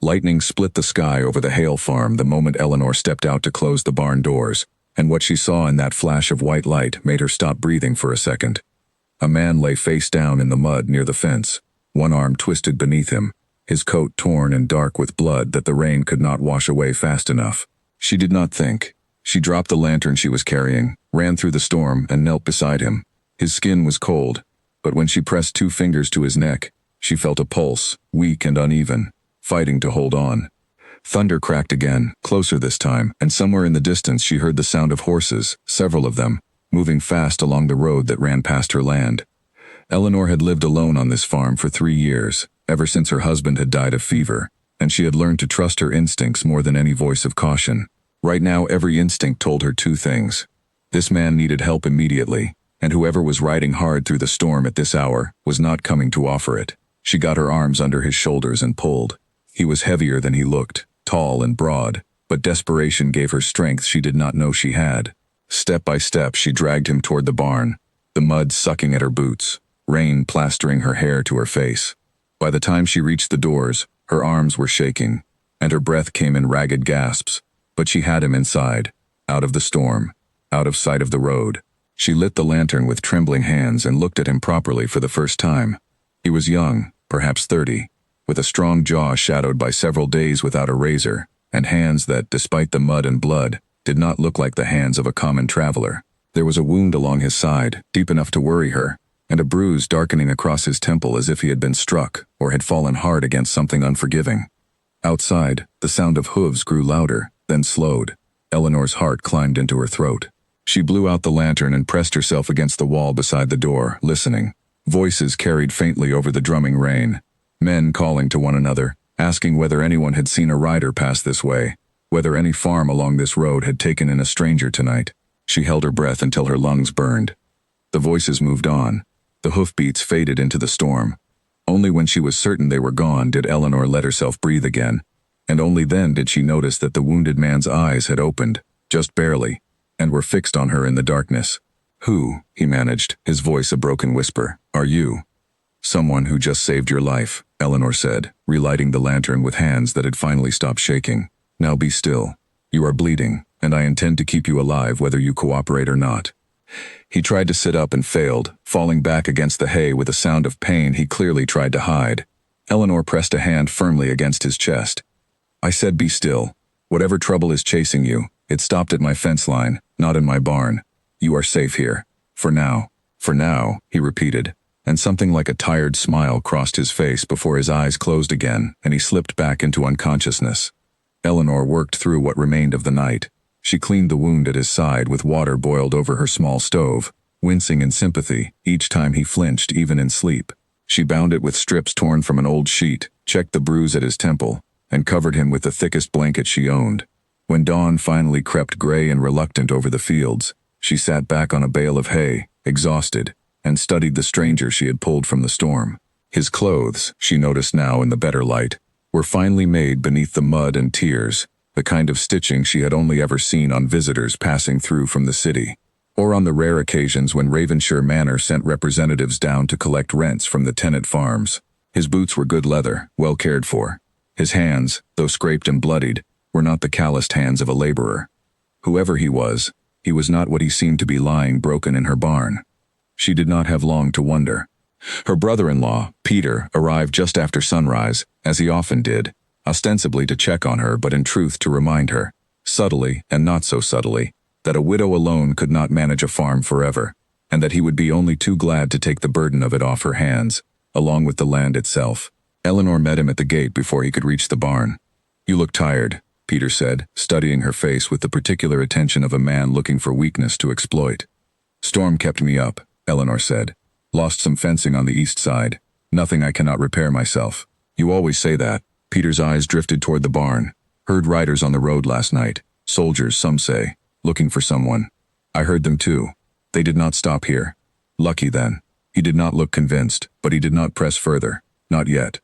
Lightning split the sky over the Hale farm the moment Eleanor stepped out to close the barn doors, and what she saw in that flash of white light made her stop breathing for a second. A man lay face down in the mud near the fence, one arm twisted beneath him, his coat torn and dark with blood that the rain could not wash away fast enough. She did not think. She dropped the lantern she was carrying, ran through the storm, and knelt beside him. His skin was cold, but when she pressed 2 fingers to his neck, she felt a pulse, weak and uneven, fighting to hold on. Thunder cracked again, closer this time, and somewhere in the distance she heard the sound of horses, several of them, moving fast along the road that ran past her land. Eleanor had lived alone on this farm for 3 years, ever since her husband had died of fever, and she had learned to trust her instincts more than any voice of caution. Right now every instinct told her 2 things. This man needed help immediately, and whoever was riding hard through the storm at this hour was not coming to offer it. She got her arms under his shoulders and pulled. He was heavier than he looked, tall and broad, but desperation gave her strength she did not know she had. Step by step she dragged him toward the barn, the mud sucking at her boots, rain plastering her hair to her face. By the time she reached the doors, her arms were shaking, and her breath came in ragged gasps, but she had him inside, out of the storm, out of sight of the road. She lit the lantern with trembling hands and looked at him properly for the first time. He was young, perhaps 30, with a strong jaw shadowed by several days without a razor, and hands that, despite the mud and blood, did not look like the hands of a common traveler. There was a wound along his side, deep enough to worry her, and a bruise darkening across his temple as if he had been struck or had fallen hard against something unforgiving. Outside, the sound of hooves grew louder, then slowed. Eleanor's heart climbed into her throat. She blew out the lantern and pressed herself against the wall beside the door, listening. Voices carried faintly over the drumming rain. Men calling to one another, asking whether anyone had seen a rider pass this way, whether any farm along this road had taken in a stranger tonight. She held her breath until her lungs burned. The voices moved on. The hoofbeats faded into the storm. Only when she was certain they were gone did Eleanor let herself breathe again, and only then did she notice that the wounded man's eyes had opened, just barely, and were fixed on her in the darkness. "Who?" he managed, his voice a broken whisper. "Are you?" "Someone who just saved your life," Eleanor said, relighting the lantern with hands that had finally stopped shaking. "Now be still. You are bleeding, and I intend to keep you alive whether you cooperate or not." He tried to sit up and failed, falling back against the hay with a sound of pain he clearly tried to hide. Eleanor pressed a hand firmly against his chest. "I said be still. Whatever trouble is chasing you, it stopped at my fence line, not in my barn. You are safe here. For now." "For now," he repeated, and something like a tired smile crossed his face before his eyes closed again, and he slipped back into unconsciousness. Eleanor worked through what remained of the night. She cleaned the wound at his side with water boiled over her small stove, wincing in sympathy each time he flinched even in sleep. She bound it with strips torn from an old sheet, checked the bruise at his temple, and covered him with the thickest blanket she owned. When dawn finally crept gray and reluctant over the fields, she sat back on a bale of hay, exhausted, and studied the stranger she had pulled from the storm. His clothes, she noticed now in the better light, were finely made beneath the mud and tears, the kind of stitching she had only ever seen on visitors passing through from the city, or on the rare occasions when Ravenshire Manor sent representatives down to collect rents from the tenant farms. His boots were good leather, well cared for. His hands, though scraped and bloodied, were not the calloused hands of a laborer. Whoever he was not what he seemed to be lying broken in her barn. She did not have long to wonder. Her brother-in-law, Peter, arrived just after sunrise, as he often did, ostensibly to check on her but in truth to remind her, subtly and not so subtly, that a widow alone could not manage a farm forever, and that he would be only too glad to take the burden of it off her hands, along with the land itself. Eleanor met him at the gate before he could reach the barn. "You look tired," Peter said, studying her face with the particular attention of a man looking for weakness to exploit. "Storm kept me up," Eleanor said. "Lost some fencing on the east side. Nothing I cannot repair myself." "You always say that." Peter's eyes drifted toward the barn. "Heard riders on the road last night. Soldiers, some say. Looking for someone. I heard them too. They did not stop here. Lucky then." He did not look convinced, but he did not press further. Not yet.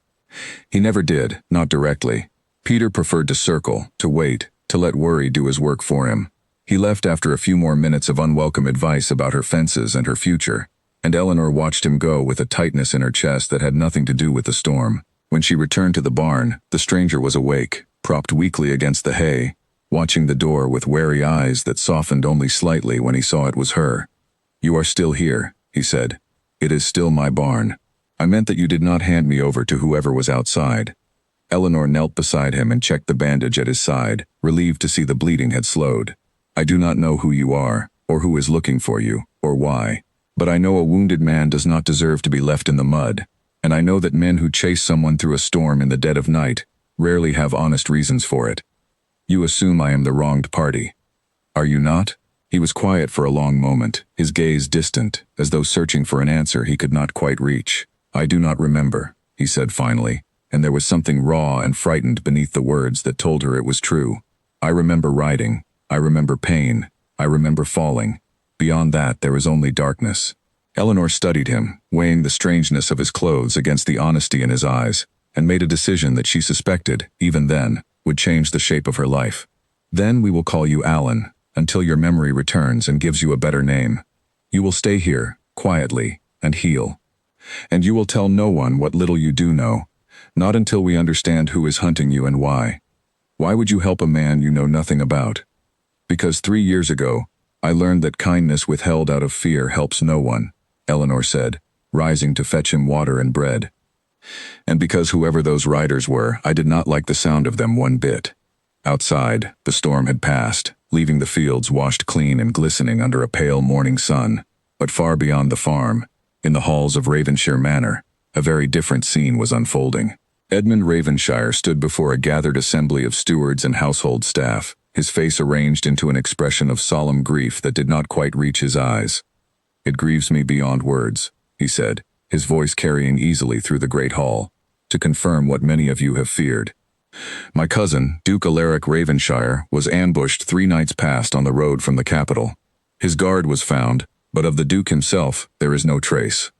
He never did, not directly. Peter preferred to circle, to wait, to let worry do his work for him. He left after a few more minutes of unwelcome advice about her fences and her future, and Eleanor watched him go with a tightness in her chest that had nothing to do with the storm. When she returned to the barn, the stranger was awake, propped weakly against the hay, watching the door with wary eyes that softened only slightly when he saw it was her. "You are still here," he said. "It is still my barn. I meant that you did not hand me over to whoever was outside." Eleanor knelt beside him and checked the bandage at his side, relieved to see the bleeding had slowed. "I do not know who you are, or who is looking for you, or why. But I know a wounded man does not deserve to be left in the mud, and I know that men who chase someone through a storm in the dead of night rarely have honest reasons for it. You assume I am the wronged party. Are you not?" He was quiet for a long moment, his gaze distant, as though searching for an answer he could not quite reach. "I do not remember," he said finally, and there was something raw and frightened beneath the words that told her it was true. "I remember riding. I remember pain. I remember falling. Beyond that, there is only darkness." Eleanor studied him, weighing the strangeness of his clothes against the honesty in his eyes, and made a decision that she suspected, even then, would change the shape of her life. "Then we will call you Alan, until your memory returns and gives you a better name. You will stay here, quietly, and heal. And you will tell no one what little you do know, not until we understand who is hunting you and why. Why would you help a man you know nothing about? Because 3 years ago, I learned that kindness withheld out of fear helps no one," Eleanor said, rising to fetch him water and bread. "And because whoever those riders were, I did not like the sound of them one bit." Outside, the storm had passed, leaving the fields washed clean and glistening under a pale morning sun. But far beyond the farm, in the halls of Ravenshire Manor, a very different scene was unfolding. Edmund Ravenshire stood before a gathered assembly of stewards and household staff, his face arranged into an expression of solemn grief that did not quite reach his eyes. "It grieves me beyond words," he said, his voice carrying easily through the great hall, "to confirm what many of you have feared. My cousin, Duke Alaric Ravenshire, was ambushed 3 nights past on the road from the capital. His guard was found, but of the Duke himself there is no trace.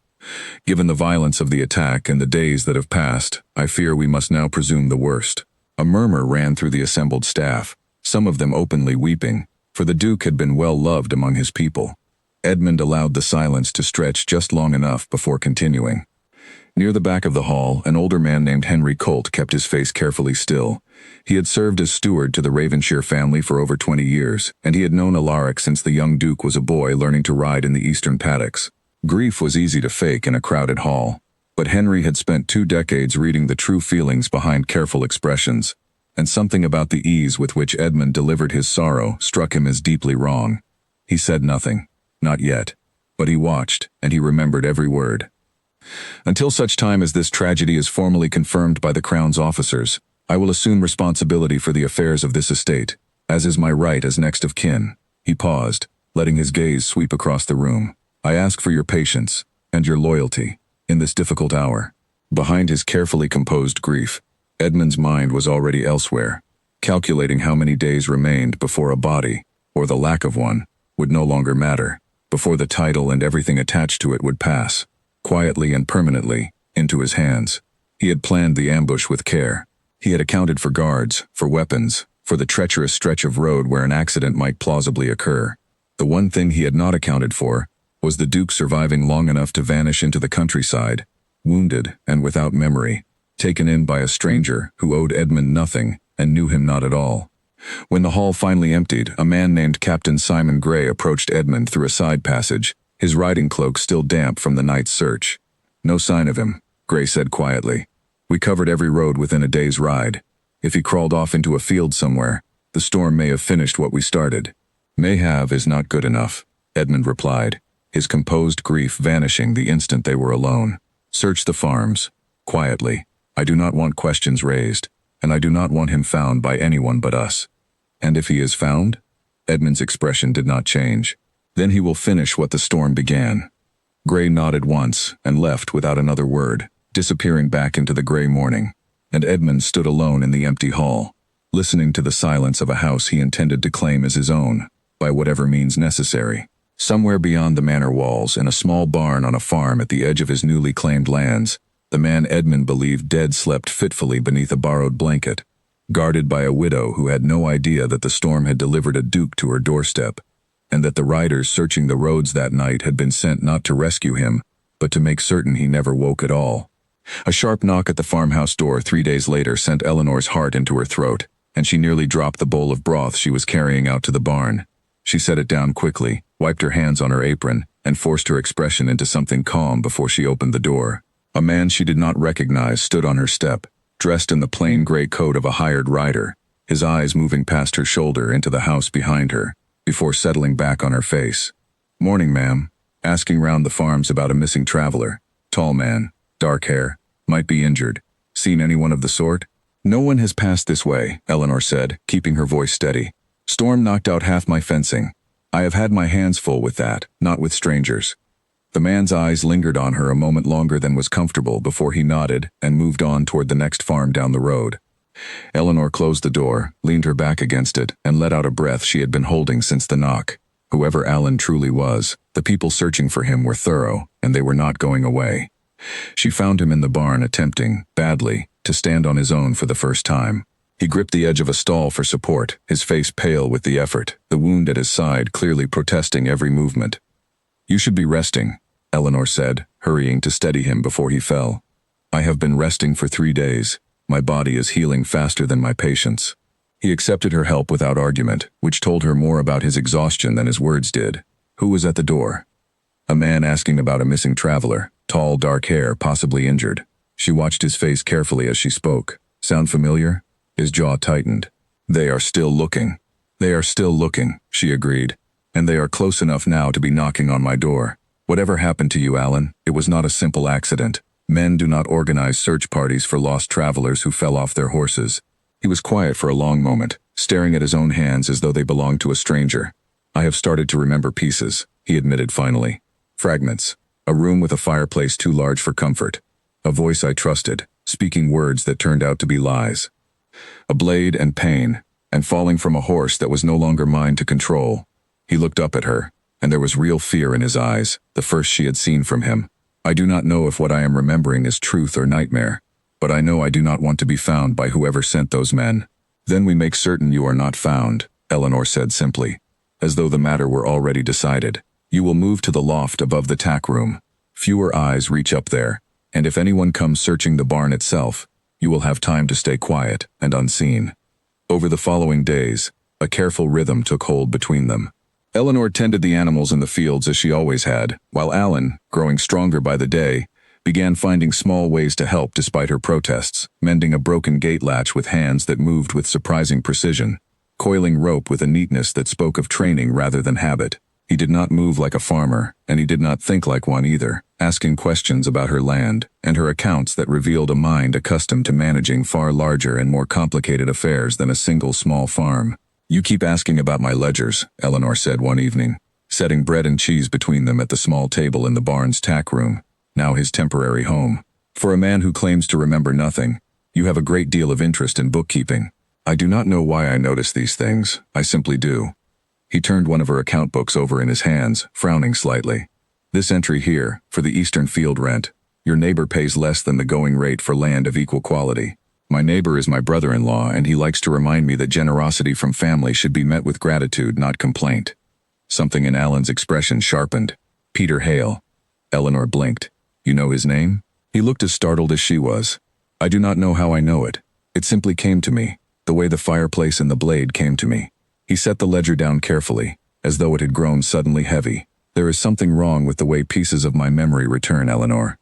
Given the violence of the attack and the days that have passed, I fear we must now presume the worst." A murmur ran through the assembled staff, some of them openly weeping, for the Duke had been well loved among his people. Edmund allowed the silence to stretch just long enough before continuing. Near the back of the hall, an older man named Henry Colt kept his face carefully still. He had served as steward to the Ravenshire family for over 20 years, and he had known Alaric since the young Duke was a boy learning to ride in the eastern paddocks. Grief was easy to fake in a crowded hall, but Henry had spent 2 decades reading the true feelings behind careful expressions, and something about the ease with which Edmund delivered his sorrow struck him as deeply wrong. He said nothing, not yet, but he watched, and he remembered every word. "Until such time as this tragedy is formally confirmed by the Crown's officers, I will assume responsibility for the affairs of this estate, as is my right as next of kin." He paused, letting his gaze sweep across the room. "I ask for your patience, and your loyalty, in this difficult hour." Behind his carefully composed grief, Edmund's mind was already elsewhere, calculating how many days remained before a body, or the lack of one, would no longer matter, before the title and everything attached to it would pass, quietly and permanently, into his hands. He had planned the ambush with care. He had accounted for guards, for weapons, for the treacherous stretch of road where an accident might plausibly occur. The one thing he had not accounted for was the Duke surviving long enough to vanish into the countryside, wounded and without memory, taken in by a stranger who owed Edmund nothing and knew him not at all. When the hall finally emptied, a man named Captain Simon Gray approached Edmund through a side passage, his riding cloak still damp from the night's search. "No sign of him," Gray said quietly. "We covered every road within a day's ride. If he crawled off into a field somewhere, the storm may have finished what we started." "May have is not good enough," Edmund replied, his composed grief vanishing the instant they were alone. "Search the farms, quietly. I do not want questions raised, and I do not want him found by anyone but us." "And if he is found?" Edmund's expression did not change. "Then he will finish what the storm began." Gray nodded once and left without another word, disappearing back into the gray morning, and Edmund stood alone in the empty hall, listening to the silence of a house he intended to claim as his own, by whatever means necessary. Somewhere beyond the manor walls, in a small barn on a farm at the edge of his newly claimed lands, the man Edmund believed dead slept fitfully beneath a borrowed blanket, guarded by a widow who had no idea that the storm had delivered a duke to her doorstep, and that the riders searching the roads that night had been sent not to rescue him, but to make certain he never woke at all. A sharp knock at the farmhouse door 3 days later sent Eleanor's heart into her throat, and she nearly dropped the bowl of broth she was carrying out to the barn. She set it down quickly, wiped her hands on her apron, and forced her expression into something calm before she opened the door. A man she did not recognize stood on her step, dressed in the plain gray coat of a hired rider, his eyes moving past her shoulder into the house behind her, before settling back on her face. "Morning, ma'am." Asking round the farms about a missing traveler. Tall man, dark hair, might be injured. Seen anyone of the sort? "No one has passed this way," Eleanor said, keeping her voice steady. "Storm knocked out half my fencing. I have had my hands full with that, not with strangers." The man's eyes lingered on her a moment longer than was comfortable before he nodded and moved on toward the next farm down the road. Eleanor closed the door, leaned her back against it, and let out a breath she had been holding since the knock. Whoever Alan truly was, the people searching for him were thorough, and they were not going away. She found him in the barn attempting, badly, to stand on his own for the first time. He gripped the edge of a stall for support, his face pale with the effort, the wound at his side clearly protesting every movement. "You should be resting," Eleanor said, hurrying to steady him before he fell. "I have been resting for 3 days. My body is healing faster than my patience." He accepted her help without argument, which told her more about his exhaustion than his words did. Who was at the door? A man asking about a missing traveler, tall, dark hair, possibly injured. She watched his face carefully as she spoke. Sound familiar? His jaw tightened. "They are still looking." "They are still looking," she agreed. "And they are close enough now to be knocking on my door. Whatever happened to you, Alan, it was not a simple accident. Men do not organize search parties for lost travelers who fell off their horses." He was quiet for a long moment, staring at his own hands as though they belonged to a stranger. "I have started to remember pieces," he admitted finally. "Fragments. A room with a fireplace too large for comfort. A voice I trusted, speaking words that turned out to be lies. A blade and pain, and falling from a horse that was no longer mine to control." He looked up at her, and there was real fear in his eyes, the first she had seen from him. "I do not know if what I am remembering is truth or nightmare, but I know I do not want to be found by whoever sent those men." "Then we make certain you are not found," Eleanor said simply, as though the matter were already decided. "You will move to the loft above the tack room. Fewer eyes reach up there, and if anyone comes searching the barn itself, you will have time to stay quiet and unseen." Over the following days, a careful rhythm took hold between them. Eleanor tended the animals in the fields as she always had, while Alan, growing stronger by the day, began finding small ways to help despite her protests, mending a broken gate latch with hands that moved with surprising precision, coiling rope with a neatness that spoke of training rather than habit. He did not move like a farmer, and he did not think like one either, asking questions about her land and her accounts that revealed a mind accustomed to managing far larger and more complicated affairs than a single small farm. "You keep asking about my ledgers," Eleanor said one evening, setting bread and cheese between them at the small table in the barn's tack room, now his temporary home. "For a man who claims to remember nothing, you have a great deal of interest in bookkeeping." "I do not know why I notice these things. I simply do." He turned one of her account books over in his hands, frowning slightly. "This entry here, for the eastern field rent. Your neighbor pays less than the going rate for land of equal quality. My neighbor is my brother-in-law, and he likes to remind me that generosity from family should be met with gratitude, not complaint." Something in Alan's expression sharpened. "Peter Hale." Eleanor blinked. "You know his name?" He looked as startled as she was. "I do not know how I know it. It simply came to me, the way the fireplace and the blade came to me." He set the ledger down carefully, as though it had grown suddenly heavy. "There is something wrong with the way pieces of my memory return, Eleanor.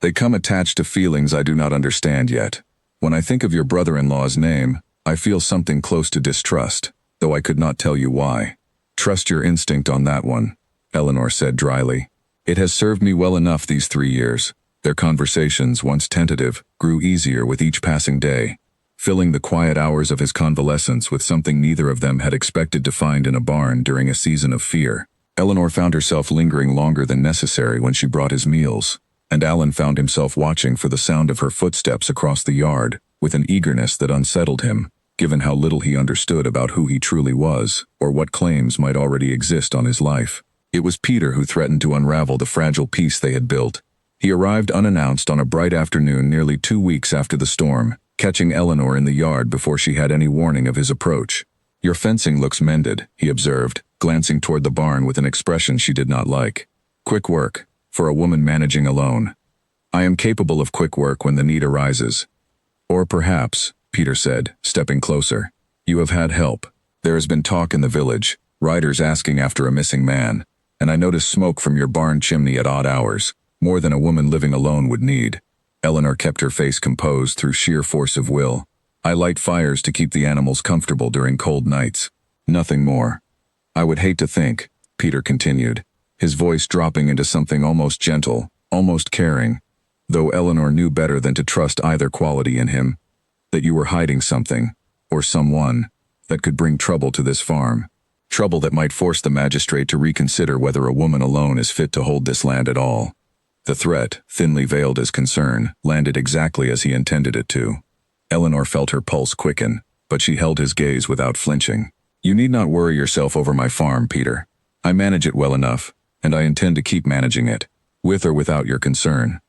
They come attached to feelings I do not understand yet. When I think of your brother-in-law's name, I feel something close to distrust, though I could not tell you why." "Trust your instinct on that one," Eleanor said dryly. "It has served me well enough these 3 years." Their conversations, once tentative, grew easier with each passing day, filling the quiet hours of his convalescence with something neither of them had expected to find in a barn during a season of fear. Eleanor found herself lingering longer than necessary when she brought his meals, and Alan found himself watching for the sound of her footsteps across the yard, with an eagerness that unsettled him, given how little he understood about who he truly was, or what claims might already exist on his life. It was Peter who threatened to unravel the fragile peace they had built. He arrived unannounced on a bright afternoon nearly 2 weeks after the storm, catching Eleanor in the yard before she had any warning of his approach. "Your fencing looks mended," he observed, glancing toward the barn with an expression she did not like. "Quick work, for a woman managing alone." I am capable of quick work when the need arises. Or perhaps, Peter said, stepping closer, you have had help. There has been talk in the village, riders asking after a missing man, and I noticed smoke from your barn chimney at odd hours, more than a woman living alone would need. Eleanor kept her face composed through sheer force of will. I light fires to keep the animals comfortable during cold nights. Nothing more. I would hate to think, Peter continued, his voice dropping into something almost gentle, almost caring, though Eleanor knew better than to trust either quality in him, that you were hiding something, or someone, that could bring trouble to this farm. Trouble that might force the magistrate to reconsider whether a woman alone is fit to hold this land at all. The threat, thinly veiled as concern, landed exactly as he intended it to. Eleanor felt her pulse quicken, but she held his gaze without flinching. You need not worry yourself over my farm, Peter. I manage it well enough, and I intend to keep managing it, with or without your concern.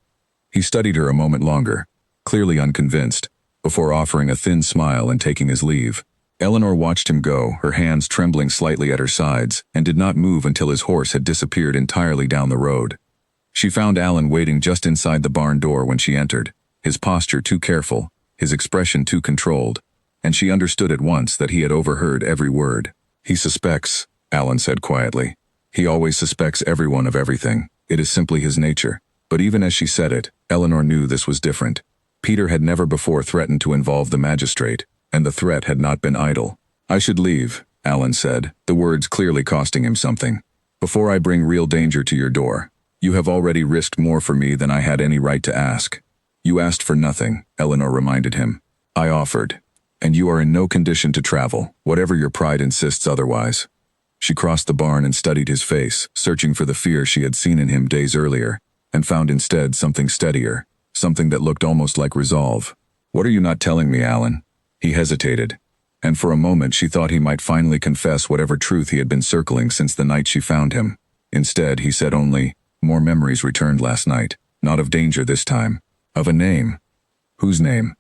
He studied her a moment longer, clearly unconvinced, before offering a thin smile and taking his leave. Eleanor watched him go, her hands trembling slightly at her sides, and did not move until his horse had disappeared entirely down the road. She found Alan waiting just inside the barn door when she entered, his posture too careful, his expression too controlled, and she understood at once that he had overheard every word. He suspects, Alan said quietly. He always suspects everyone of everything. It is simply his nature. But even as she said it, Eleanor knew this was different. Peter had never before threatened to involve the magistrate, and the threat had not been idle. I should leave, Alan said, the words clearly costing him something. Before I bring real danger to your door. You have already risked more for me than I had any right to ask. You asked for nothing, Eleanor reminded him. I offered. And you are in no condition to travel, whatever your pride insists otherwise. She crossed the barn and studied his face, searching for the fear she had seen in him days earlier, and found instead something steadier, something that looked almost like resolve. What are you not telling me, Alan? He hesitated, and for a moment she thought he might finally confess whatever truth he had been circling since the night she found him. Instead, he said only, more memories returned last night, not of danger this time, of a name. Whose name?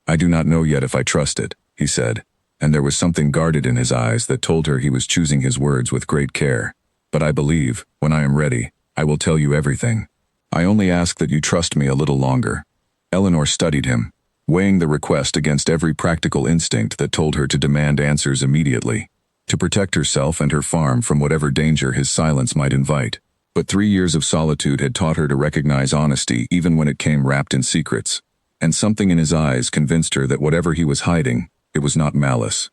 I do not know yet if I trust it, he said, and there was something guarded in his eyes that told her he was choosing his words with great care. But I believe, when I am ready, I will tell you everything. I only ask that you trust me a little longer. Eleanor studied him, weighing the request against every practical instinct that told her to demand answers immediately, to protect herself and her farm from whatever danger his silence might invite. But 3 years of solitude had taught her to recognize honesty even when it came wrapped in secrets, and something in his eyes convinced her that whatever he was hiding, it was not malice.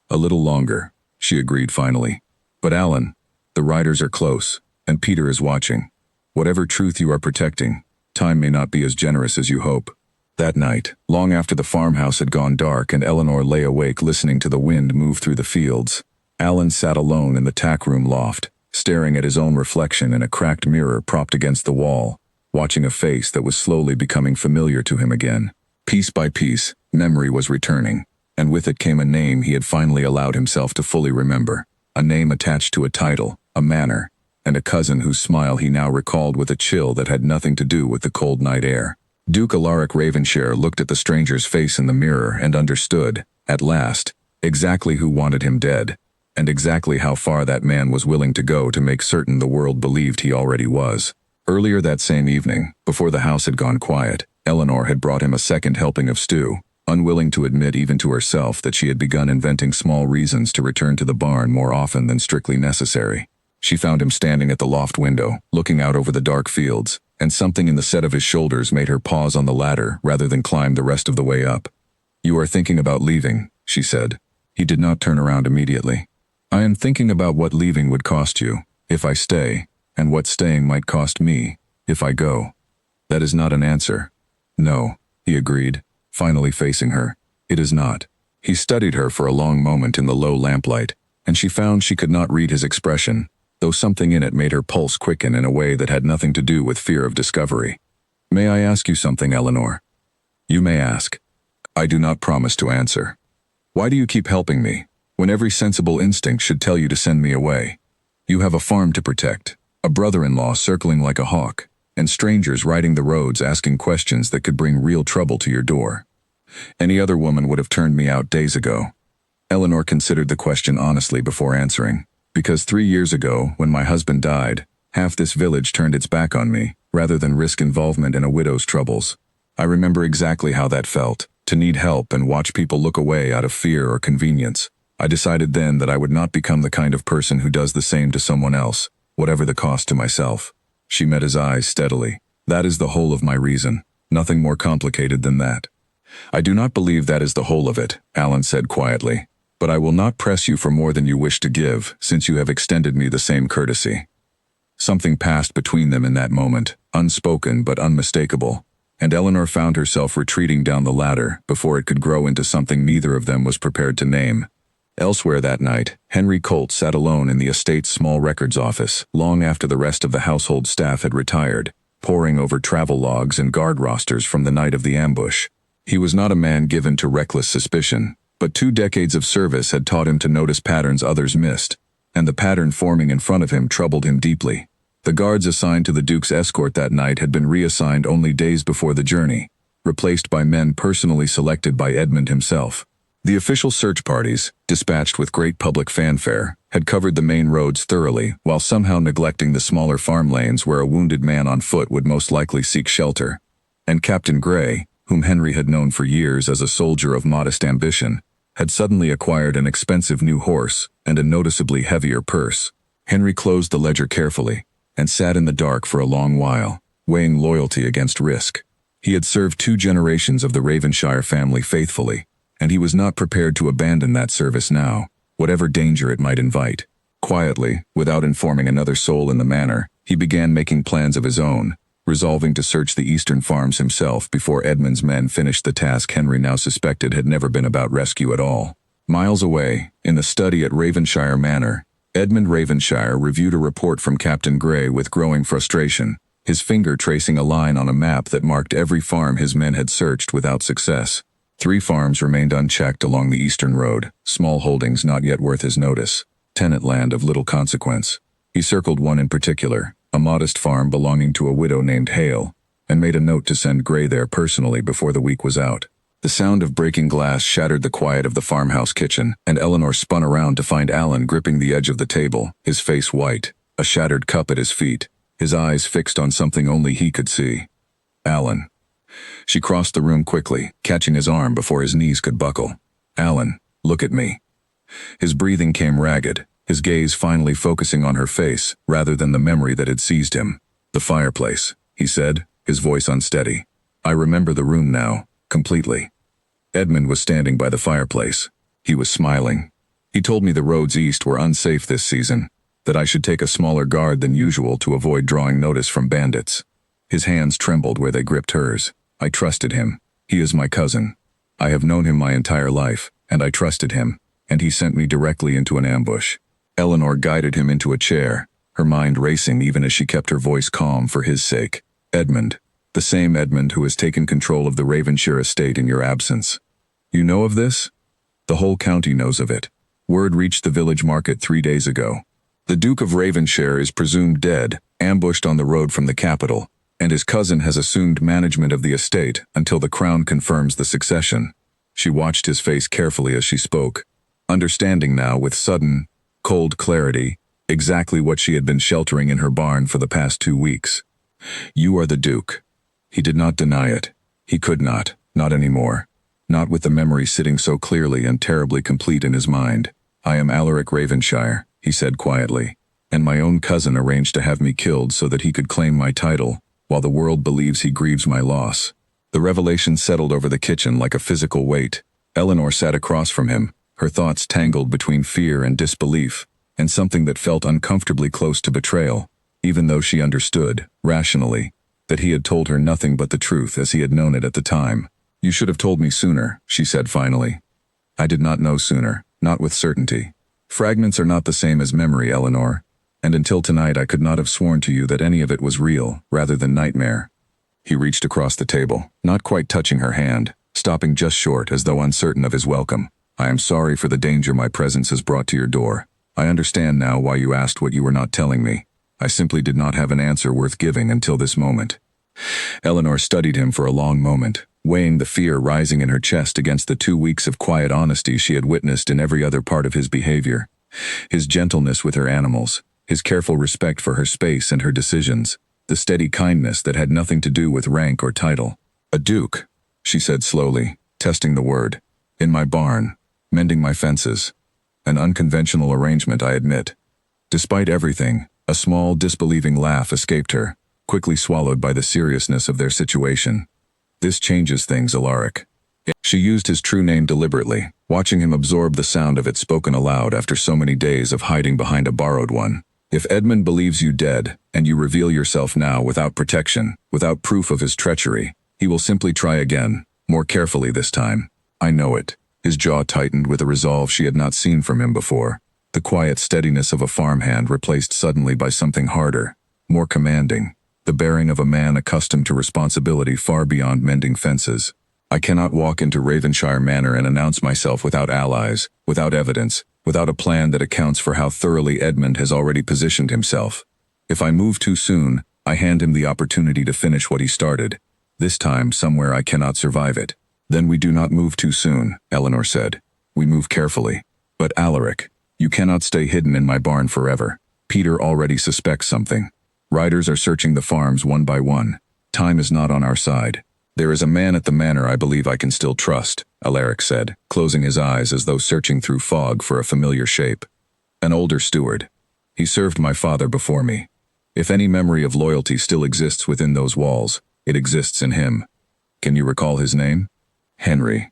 A little longer, she agreed finally. But Alan, the riders are close, and Peter is watching. Whatever truth you are protecting, time may not be as generous as you hope. That night, long after the farmhouse had gone dark and Eleanor lay awake listening to the wind move through the fields, Alan sat alone in the tack-room loft, staring at his own reflection in a cracked mirror propped against the wall, watching a face that was slowly becoming familiar to him again. Piece by piece, memory was returning, and with it came a name he had finally allowed himself to fully remember, a name attached to a title, a manor, and a cousin whose smile he now recalled with a chill that had nothing to do with the cold night air. Duke Alaric Ravenshire looked at the stranger's face in the mirror and understood, at last, exactly who wanted him dead, and exactly how far that man was willing to go to make certain the world believed he already was. Earlier that same evening, before the house had gone quiet, Eleanor had brought him a second helping of stew, unwilling to admit even to herself that she had begun inventing small reasons to return to the barn more often than strictly necessary. She found him standing at the loft window, looking out over the dark fields, and something in the set of his shoulders made her pause on the ladder rather than climb the rest of the way up. You are thinking about leaving, she said. He did not turn around immediately. I am thinking about what leaving would cost you, if I stay, and what staying might cost me, if I go. That is not an answer. No, he agreed, finally facing her. It is not. He studied her for a long moment in the low lamplight, and she found she could not read his expression, though something in it made her pulse quicken in a way that had nothing to do with fear of discovery. May I ask you something, Eleanor? You may ask. I do not promise to answer. Why do you keep helping me, when every sensible instinct should tell you to send me away? You have a farm to protect, a brother-in-law circling like a hawk, and strangers riding the roads asking questions that could bring real trouble to your door. Any other woman would have turned me out days ago. Eleanor considered the question honestly before answering. Because 3 years ago, when my husband died, half this village turned its back on me, rather than risk involvement in a widow's troubles. I remember exactly how that felt, to need help and watch people look away out of fear or convenience. I decided then that I would not become the kind of person who does the same to someone else, whatever the cost to myself. She met his eyes steadily. That is the whole of my reason. Nothing more complicated than that. I do not believe that is the whole of it, Alan said quietly. But I will not press you for more than you wish to give, since you have extended me the same courtesy. Something passed between them in that moment, unspoken but unmistakable, and Eleanor found herself retreating down the ladder before it could grow into something neither of them was prepared to name. Elsewhere that night, Henry Colt sat alone in the estate's small records office, long after the rest of the household staff had retired, poring over travel logs and guard rosters from the night of the ambush. He was not a man given to reckless suspicion, but 2 decades of service had taught him to notice patterns others missed, and the pattern forming in front of him troubled him deeply. The guards assigned to the Duke's escort that night had been reassigned only days before the journey, replaced by men personally selected by Edmund himself. The official search parties, dispatched with great public fanfare, had covered the main roads thoroughly, while somehow neglecting the smaller farm lanes where a wounded man on foot would most likely seek shelter. And Captain Gray, whom Henry had known for years as a soldier of modest ambition, had suddenly acquired an expensive new horse and a noticeably heavier purse. Henry closed the ledger carefully and sat in the dark for a long while, weighing loyalty against risk. He had served 2 generations of the Ravenshire family faithfully, and he was not prepared to abandon that service now, whatever danger it might invite. Quietly, without informing another soul in the manor, he began making plans of his own, resolving to search the eastern farms himself before Edmund's men finished the task Henry now suspected had never been about rescue at all. Miles away, in the study at Ravenshire Manor, Edmund Ravenshire reviewed a report from Captain Gray with growing frustration, his finger tracing a line on a map that marked every farm his men had searched without success. 3 farms remained unchecked along the eastern road, small holdings not yet worth his notice, tenant land of little consequence. He circled one in particular, a modest farm belonging to a widow named Hale, and made a note to send Gray there personally before the week was out. The sound of breaking glass shattered the quiet of the farmhouse kitchen, and Eleanor spun around to find Alan gripping the edge of the table, his face white, a shattered cup at his feet, his eyes fixed on something only he could see. Alan. She crossed the room quickly, catching his arm before his knees could buckle. Alan, look at me. His breathing came ragged, his gaze finally focusing on her face rather than the memory that had seized him. The fireplace, he said, his voice unsteady. I remember the room now, completely. Edmund was standing by the fireplace. He was smiling. He told me the roads east were unsafe this season, that I should take a smaller guard than usual to avoid drawing notice from bandits. His hands trembled where they gripped hers. I trusted him. He is my cousin. I have known him my entire life, and I trusted him, and he sent me directly into an ambush. Eleanor guided him into a chair, her mind racing even as she kept her voice calm for his sake. Edmund, the same Edmund who has taken control of the Ravenshire estate in your absence. You know of this? The whole county knows of it. Word reached the village market 3 days ago. The Duke of Ravenshire is presumed dead, ambushed on the road from the capital, and his cousin has assumed management of the estate until the crown confirms the succession. She watched his face carefully as she spoke, understanding now with sudden, cold clarity exactly what she had been sheltering in her barn for the past 2 weeks. You are the Duke. He did not deny it. He could not anymore. Not with the memory sitting so clearly and terribly complete in his mind. I am Alaric Ravenshire, he said quietly, and my own cousin arranged to have me killed so that he could claim my title, while the world believes he grieves my loss. The revelation settled over the kitchen like a physical weight. Eleanor sat across from him, her thoughts tangled between fear and disbelief, and something that felt uncomfortably close to betrayal, even though she understood, rationally, that he had told her nothing but the truth as he had known it at the time. You should have told me sooner, she said finally. I did not know sooner, not with certainty. Fragments are not the same as memory, Eleanor, and until tonight I could not have sworn to you that any of it was real, rather than nightmare. He reached across the table, not quite touching her hand, stopping just short as though uncertain of his welcome. I am sorry for the danger my presence has brought to your door. I understand now why you asked what you were not telling me. I simply did not have an answer worth giving until this moment. Eleanor studied him for a long moment, weighing the fear rising in her chest against the 2 weeks of quiet honesty she had witnessed in every other part of his behavior. His gentleness with her animals, his careful respect for her space and her decisions, the steady kindness that had nothing to do with rank or title. "A duke," she said slowly, testing the word. "In my barn, mending my fences." An unconventional arrangement, I admit. Despite everything, a small, disbelieving laugh escaped her, quickly swallowed by the seriousness of their situation. "This changes things, Alaric." She used his true name deliberately, watching him absorb the sound of it spoken aloud after so many days of hiding behind a borrowed one. "If Edmund believes you dead, and you reveal yourself now without protection, without proof of his treachery, he will simply try again, more carefully this time. I know it." His jaw tightened with a resolve she had not seen from him before. The quiet steadiness of a farmhand replaced suddenly by something harder, more commanding, the bearing of a man accustomed to responsibility far beyond mending fences. "I cannot walk into Ravenshire Manor and announce myself without allies, without evidence, without a plan that accounts for how thoroughly Edmund has already positioned himself. If I move too soon, I hand him the opportunity to finish what he started. This time, somewhere I cannot survive it." "Then we do not move too soon," Eleanor said. "We move carefully." "But Alaric, you cannot stay hidden in my barn forever. Peter already suspects something. Riders are searching the farms one by one. Time is not on our side." "There is a man at the manor I believe I can still trust," Alaric said, closing his eyes as though searching through fog for a familiar shape. "An older steward. He served my father before me. If any memory of loyalty still exists within those walls, it exists in him. Can you recall his name?" Henry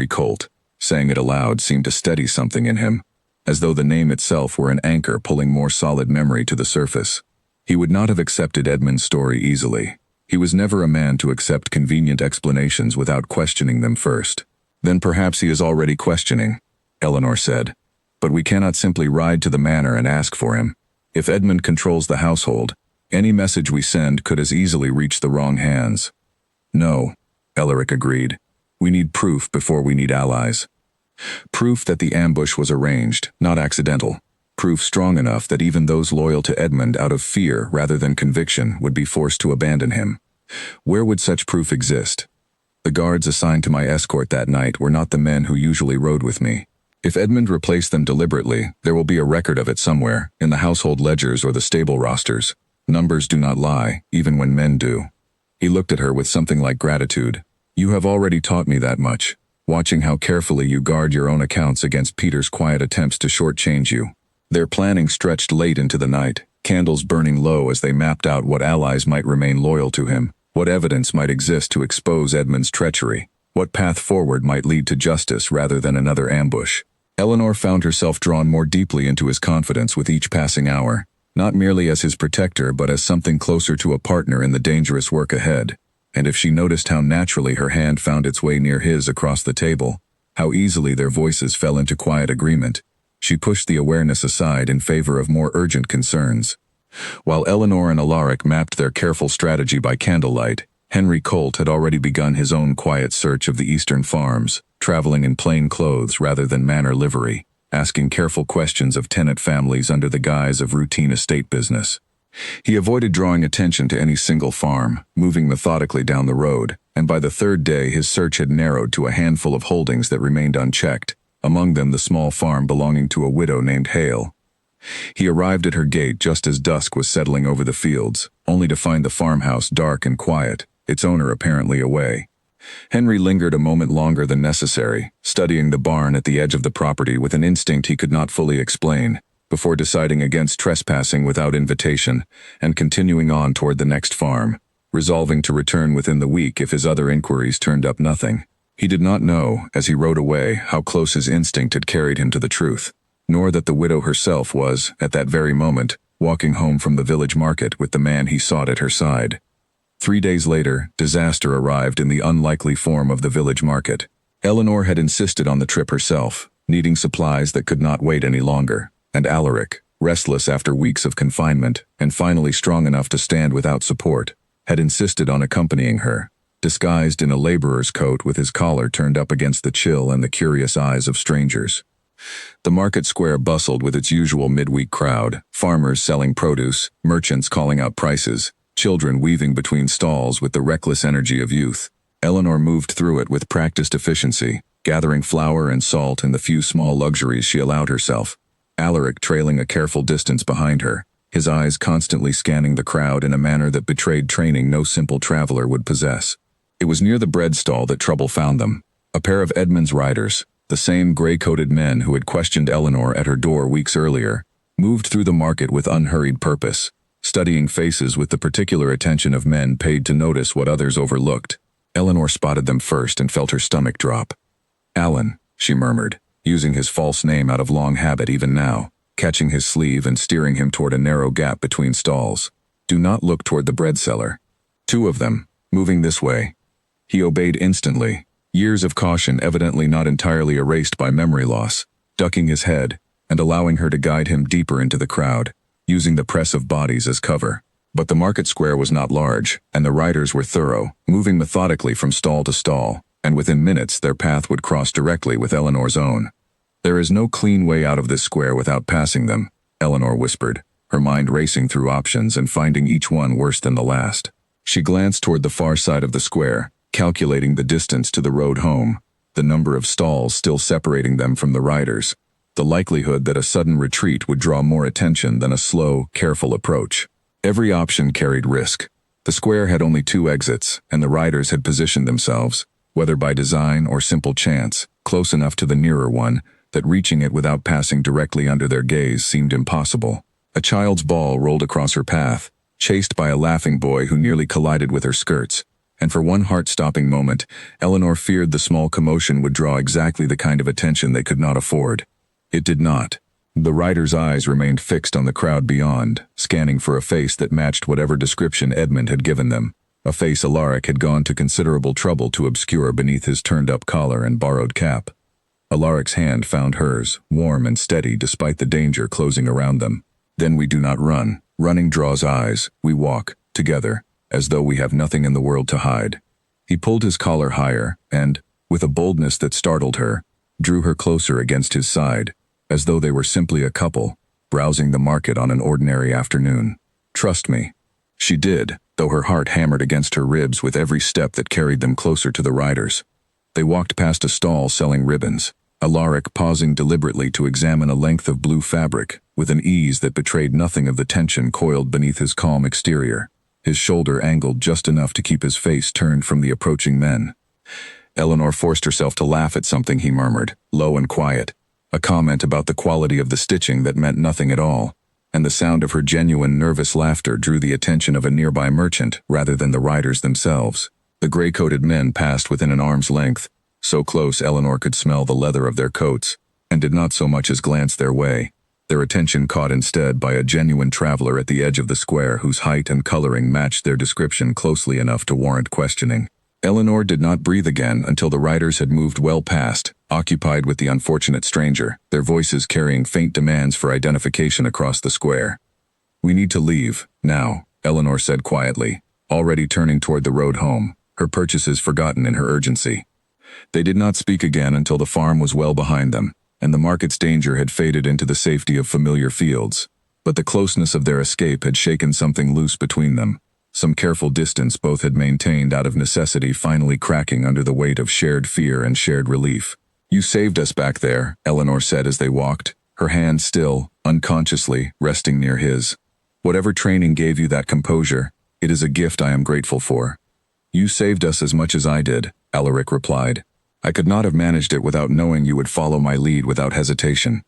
Colt. Saying it aloud seemed to steady something in him, as though the name itself were an anchor pulling more solid memory to the surface. He would not have accepted Edmund's story easily. He was never a man to accept convenient explanations without questioning them first. "Then perhaps he is already questioning," Eleanor said. "But we cannot simply ride to the manor and ask for him. If Edmund controls the household, any message we send could as easily reach the wrong hands." "No," Alaric agreed. "We need proof before we need allies. Proof that the ambush was arranged, not accidental. Proof strong enough that even those loyal to Edmund out of fear rather than conviction would be forced to abandon him. Where would such proof exist? The guards assigned to my escort that night were not the men who usually rode with me. If Edmund replaced them deliberately, there will be a record of it somewhere, in the household ledgers or the stable rosters. Numbers do not lie, even when men do." He looked at her with something like gratitude. "You have already taught me that much, watching how carefully you guard your own accounts against Peter's quiet attempts to shortchange you." Their planning stretched late into the night, candles burning low as they mapped out what allies might remain loyal to him, what evidence might exist to expose Edmund's treachery, what path forward might lead to justice rather than another ambush. Eleanor found herself drawn more deeply into his confidence with each passing hour, not merely as his protector but as something closer to a partner in the dangerous work ahead. And if she noticed how naturally her hand found its way near his across the table, how easily their voices fell into quiet agreement, she pushed the awareness aside in favor of more urgent concerns. While Eleanor and Alaric mapped their careful strategy by candlelight, Henry Colt had already begun his own quiet search of the eastern farms, traveling in plain clothes rather than manor livery, asking careful questions of tenant families under the guise of routine estate business. He avoided drawing attention to any single farm, moving methodically down the road, and by the third day his search had narrowed to a handful of holdings that remained unchecked, among them the small farm belonging to a widow named Hale. He arrived at her gate just as dusk was settling over the fields, only to find the farmhouse dark and quiet, its owner apparently away. Henry lingered a moment longer than necessary, studying the barn at the edge of the property with an instinct he could not fully explain, before deciding against trespassing without invitation and continuing on toward the next farm, resolving to return within the week if his other inquiries turned up nothing. He did not know, as he rode away, how close his instinct had carried him to the truth, nor that the widow herself was, at that very moment, walking home from the village market with the man he sought at her side. 3 days later, disaster arrived in the unlikely form of the village market. Eleanor had insisted on the trip herself, needing supplies that could not wait any longer, and Alaric, restless after weeks of confinement and finally strong enough to stand without support, had insisted on accompanying her, disguised in a laborer's coat with his collar turned up against the chill and the curious eyes of strangers. The market square bustled with its usual midweek crowd, farmers selling produce, merchants calling out prices, children weaving between stalls with the reckless energy of youth. Eleanor moved through it with practiced efficiency, gathering flour and salt and the few small luxuries she allowed herself, Alaric trailing a careful distance behind her, his eyes constantly scanning the crowd in a manner that betrayed training no simple traveler would possess. It was near the bread stall that trouble found them. A pair of Edmund's riders, the same gray-coated men who had questioned Eleanor at her door weeks earlier, moved through the market with unhurried purpose, studying faces with the particular attention of men paid to notice what others overlooked. Eleanor spotted them first and felt her stomach drop. "Alan," she murmured, using his false name out of long habit even now, catching his sleeve and steering him toward a narrow gap between stalls. "Do not look toward the bread cellar." "Two of them, moving this way." He obeyed instantly, years of caution evidently not entirely erased by memory loss, ducking his head and allowing her to guide him deeper into the crowd, using the press of bodies as cover. But the market square was not large, and the riders were thorough, moving methodically from stall to stall, and within minutes their path would cross directly with Eleanor's own. "There is no clean way out of this square without passing them," Eleanor whispered, her mind racing through options and finding each one worse than the last. She glanced toward the far side of the square, calculating the distance to the road home, the number of stalls still separating them from the riders, the likelihood that a sudden retreat would draw more attention than a slow, careful approach. Every option carried risk. The square had only 2 exits, and the riders had positioned themselves, whether by design or simple chance, close enough to the nearer one that reaching it without passing directly under their gaze seemed impossible. A child's ball rolled across her path, chased by a laughing boy who nearly collided with her skirts, and for one heart-stopping moment, Eleanor feared the small commotion would draw exactly the kind of attention they could not afford. It did not. The rider's eyes remained fixed on the crowd beyond, scanning for a face that matched whatever description Edmund had given them, a face Alaric had gone to considerable trouble to obscure beneath his turned-up collar and borrowed cap. Alaric's hand found hers, warm and steady despite the danger closing around them. "Then we do not run. Running draws eyes. We walk, together, as though we have nothing in the world to hide." He pulled his collar higher and, with a boldness that startled her, drew her closer against his side, as though they were simply a couple, browsing the market on an ordinary afternoon. "Trust me." She did, though her heart hammered against her ribs with every step that carried them closer to the riders. They walked past a stall selling ribbons, Alaric pausing deliberately to examine a length of blue fabric, with an ease that betrayed nothing of the tension coiled beneath his calm exterior, his shoulder angled just enough to keep his face turned from the approaching men. Eleanor forced herself to laugh at something he murmured, low and quiet, a comment about the quality of the stitching that meant nothing at all, and the sound of her genuine nervous laughter drew the attention of a nearby merchant rather than the riders themselves. The gray-coated men passed within an arm's length, so close Eleanor could smell the leather of their coats, and did not so much as glance their way, their attention caught instead by a genuine traveler at the edge of the square whose height and coloring matched their description closely enough to warrant questioning. Eleanor did not breathe again until the riders had moved well past, occupied with the unfortunate stranger, their voices carrying faint demands for identification across the square. "We need to leave, now," Eleanor said quietly, already turning toward the road home, her purchases forgotten in her urgency. They did not speak again until the farm was well behind them, and the market's danger had faded into the safety of familiar fields. But the closeness of their escape had shaken something loose between them. Some careful distance both had maintained out of necessity finally cracking under the weight of shared fear and shared relief. "You saved us back there," Eleanor said as they walked, her hand still, unconsciously, resting near his. "Whatever training gave you that composure, it is a gift I am grateful for." "You saved us as much as I did," Alaric replied. "I could not have managed it without knowing you would follow my lead without hesitation.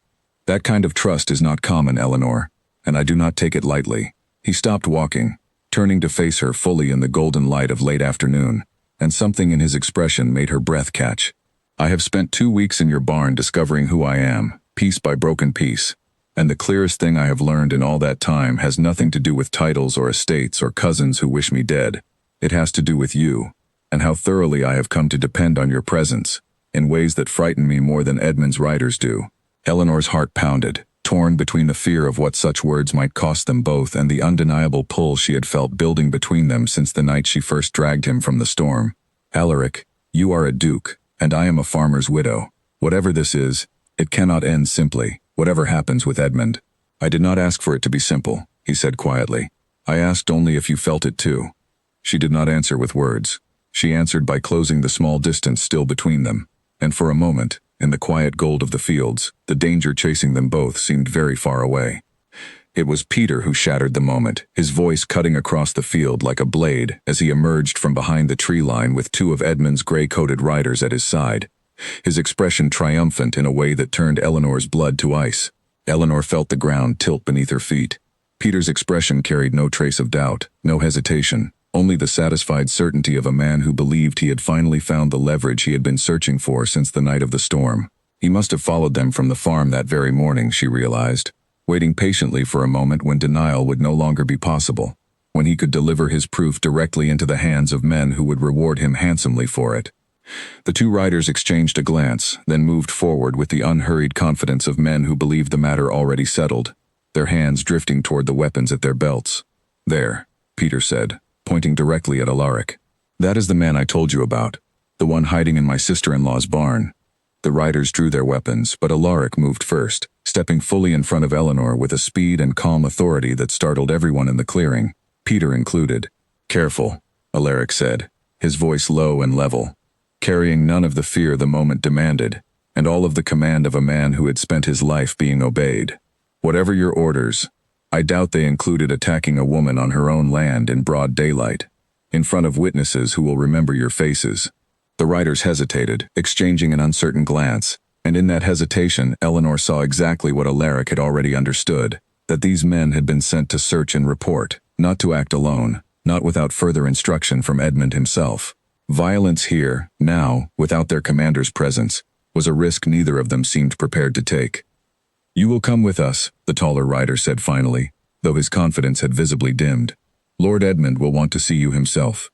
That kind of trust is not common, Eleanor, and I do not take it lightly." He stopped walking, turning to face her fully in the golden light of late afternoon, and something in his expression made her breath catch. "I have spent 2 weeks in your barn discovering who I am, piece by broken piece, and the clearest thing I have learned in all that time has nothing to do with titles or estates or cousins who wish me dead. It has to do with you, and how thoroughly I have come to depend on your presence, in ways that frighten me more than Edmund's riders do." Eleanor's heart pounded, torn between the fear of what such words might cost them both and the undeniable pull she had felt building between them since the night she first dragged him from the storm. "Alaric, you are a duke, and I am a farmer's widow. Whatever this is, it cannot end simply, whatever happens with Edmund." "I did not ask for it to be simple," he said quietly. "I asked only if you felt it too." She did not answer with words. She answered by closing the small distance still between them, and for a moment, in the quiet gold of the fields, the danger chasing them both seemed very far away. It was Peter who shattered the moment, his voice cutting across the field like a blade as he emerged from behind the tree line with two of Edmund's gray-coated riders at his side, his expression triumphant in a way that turned Eleanor's blood to ice. Eleanor felt the ground tilt beneath her feet. Peter's expression carried no trace of doubt, no hesitation, only the satisfied certainty of a man who believed he had finally found the leverage he had been searching for since the night of the storm. He must have followed them from the farm that very morning, she realized, waiting patiently for a moment when denial would no longer be possible, when he could deliver his proof directly into the hands of men who would reward him handsomely for it. The two riders exchanged a glance, then moved forward with the unhurried confidence of men who believed the matter already settled, their hands drifting toward the weapons at their belts. "There," Peter said, pointing directly at Alaric. "That is the man I told you about, the one hiding in my sister-in-law's barn." The riders drew their weapons, but Alaric moved first, stepping fully in front of Eleanor with a speed and calm authority that startled everyone in the clearing, Peter included. "Careful," Alaric said, his voice low and level, carrying none of the fear the moment demanded, and all of the command of a man who had spent his life being obeyed. "Whatever your orders, I doubt they included attacking a woman on her own land in broad daylight, in front of witnesses who will remember your faces." The riders hesitated, exchanging an uncertain glance, and in that hesitation Eleanor saw exactly what Alaric had already understood, that these men had been sent to search and report, not to act alone, not without further instruction from Edmund himself. Violence here, now, without their commander's presence, was a risk neither of them seemed prepared to take. "You will come with us," the taller rider said finally, though his confidence had visibly dimmed. "Lord Edmund will want to see you himself."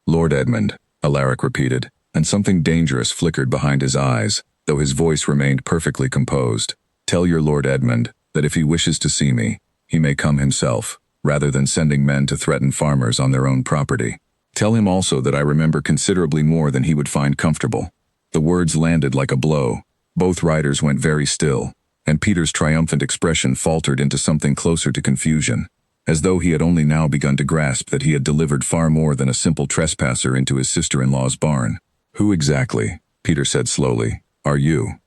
"Lord Edmund," Alaric repeated, and something dangerous flickered behind his eyes, though his voice remained perfectly composed. "Tell your Lord Edmund that if he wishes to see me, he may come himself, rather than sending men to threaten farmers on their own property. Tell him also that I remember considerably more than he would find comfortable." The words landed like a blow. Both riders went very still, and Peter's triumphant expression faltered into something closer to confusion, as though he had only now begun to grasp that he had delivered far more than a simple trespasser into his sister-in-law's barn. "Who exactly," Peter said slowly, "are you?"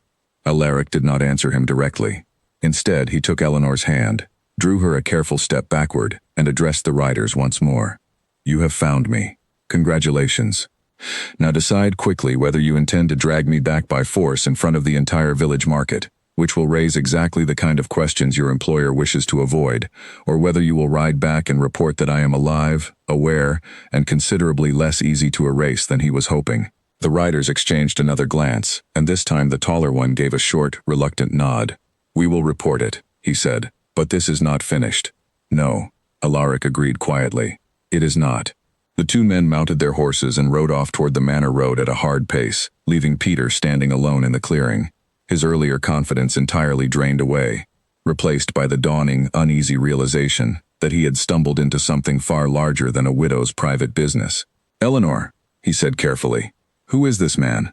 Alaric did not answer him directly. Instead, he took Eleanor's hand, drew her a careful step backward, and addressed the riders once more. "You have found me. Congratulations. Now decide quickly whether you intend to drag me back by force in front of the entire village market, which will raise exactly the kind of questions your employer wishes to avoid, or whether you will ride back and report that I am alive, aware, and considerably less easy to erase than he was hoping." The riders exchanged another glance, and this time the taller one gave a short, reluctant nod. "We will report it," he said, "but this is not finished." "No," Alaric agreed quietly. "It is not." The two men mounted their horses and rode off toward the manor road at a hard pace, leaving Peter standing alone in the clearing, his earlier confidence entirely drained away, replaced by the dawning, uneasy realization that he had stumbled into something far larger than a widow's private business. "Eleanor," he said carefully, "who is this man?"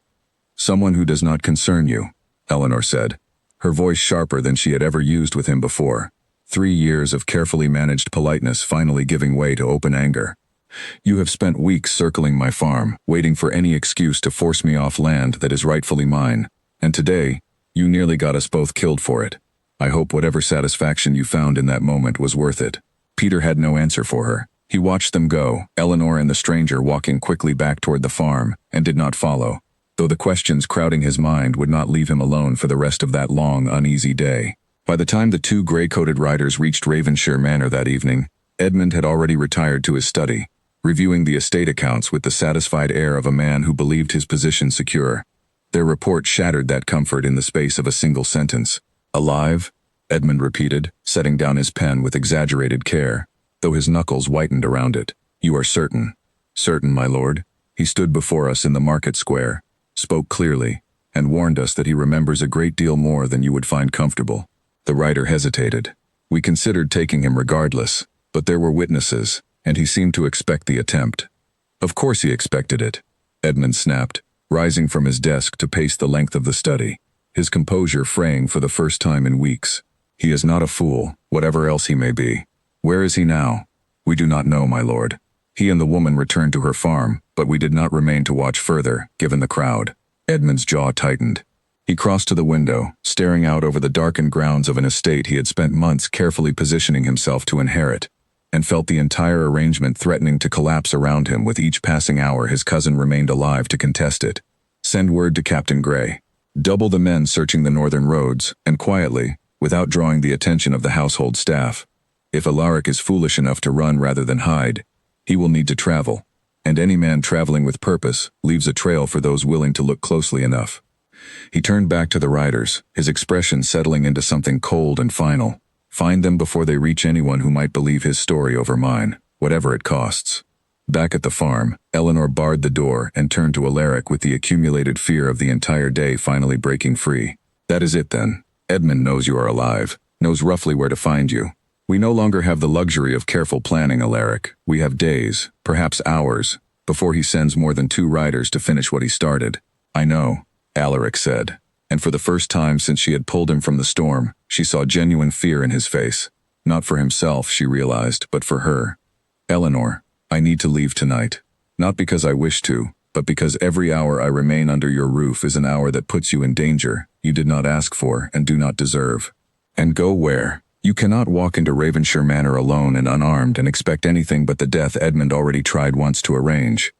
"Someone who does not concern you," Eleanor said, her voice sharper than she had ever used with him before, 3 years of carefully managed politeness finally giving way to open anger. "You have spent weeks circling my farm, waiting for any excuse to force me off land that is rightfully mine, and today, you nearly got us both killed for it. I hope whatever satisfaction you found in that moment was worth it." Peter had no answer for her. He watched them go, Eleanor and the stranger walking quickly back toward the farm, and did not follow, though the questions crowding his mind would not leave him alone for the rest of that long, uneasy day. By the time the two gray-coated riders reached Ravenshire Manor that evening, Edmund had already retired to his study, reviewing the estate accounts with the satisfied air of a man who believed his position secure. Their report shattered that comfort in the space of a single sentence. "Alive?" Edmund repeated, setting down his pen with exaggerated care, though his knuckles whitened around it. "You are certain?" "Certain, my lord. He stood before us in the market square, spoke clearly, and warned us that he remembers a great deal more than you would find comfortable." The rider hesitated. "We considered taking him regardless, but there were witnesses, and he seemed to expect the attempt." "Of course he expected it," Edmund snapped, rising from his desk to pace the length of the study, his composure fraying for the first time in weeks. "He is not a fool, whatever else he may be. Where is he now?" "We do not know, my lord. He and the woman returned to her farm, but we did not remain to watch further, given the crowd." Edmund's jaw tightened. He crossed to the window, staring out over the darkened grounds of an estate he had spent months carefully positioning himself to inherit, and felt the entire arrangement threatening to collapse around him with each passing hour his cousin remained alive to contest it. Send word to Captain Gray. Double the men searching the northern roads, and quietly, without drawing the attention of the household staff. If Alaric is foolish enough to run rather than hide, he will need to travel, and any man traveling with purpose leaves a trail for those willing to look closely enough. He turned back to the riders, his expression settling into something cold and final. Find them before they reach anyone who might believe his story over mine, whatever it costs. Back at the farm, Eleanor barred the door and turned to Alaric with the accumulated fear of the entire day finally breaking free. That is it then. Edmund knows you are alive, knows roughly where to find you. We no longer have the luxury of careful planning, Alaric. We have days, perhaps hours, before he sends more than 2 riders to finish what he started. I know, Alaric said, and for the first time since she had pulled him from the storm, she saw genuine fear in his face. Not for himself, she realized, but for her. Eleanor, I need to leave tonight. Not because I wish to, but because every hour I remain under your roof is an hour that puts you in danger you did not ask for and do not deserve. And go where? You cannot walk into Ravenshire Manor alone and unarmed and expect anything but the death Edmund already tried once to arrange.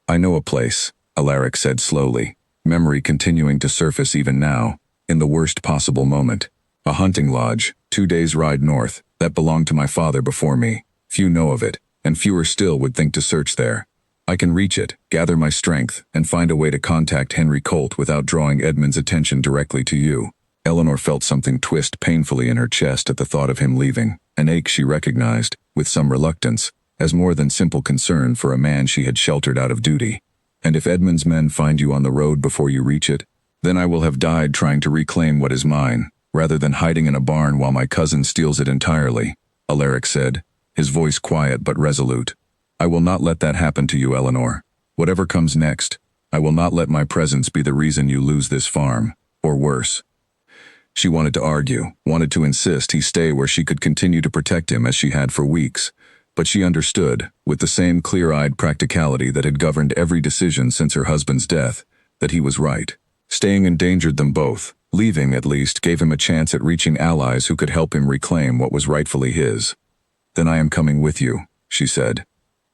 I know a place, Alaric said slowly, memory continuing to surface even now, in the worst possible moment. A hunting lodge, 2 days' ride north, that belonged to my father before me. Few know of it, and fewer still would think to search there. I can reach it, gather my strength, and find a way to contact Henry Colt without drawing Edmund's attention directly to you. Eleanor felt something twist painfully in her chest at the thought of him leaving, an ache she recognized, with some reluctance, as more than simple concern for a man she had sheltered out of duty. And if Edmund's men find you on the road before you reach it, then I will have died trying to reclaim what is mine, rather than hiding in a barn while my cousin steals it entirely, Alaric said, his voice quiet but resolute. I will not let that happen to you, Eleanor. Whatever comes next, I will not let my presence be the reason you lose this farm, or worse. She wanted to argue, wanted to insist he stay where she could continue to protect him as she had for weeks, but she understood, with the same clear-eyed practicality that had governed every decision since her husband's death, that he was right. Staying endangered them both. Leaving, at least, gave him a chance at reaching allies who could help him reclaim what was rightfully his. Then I am coming with you, she said.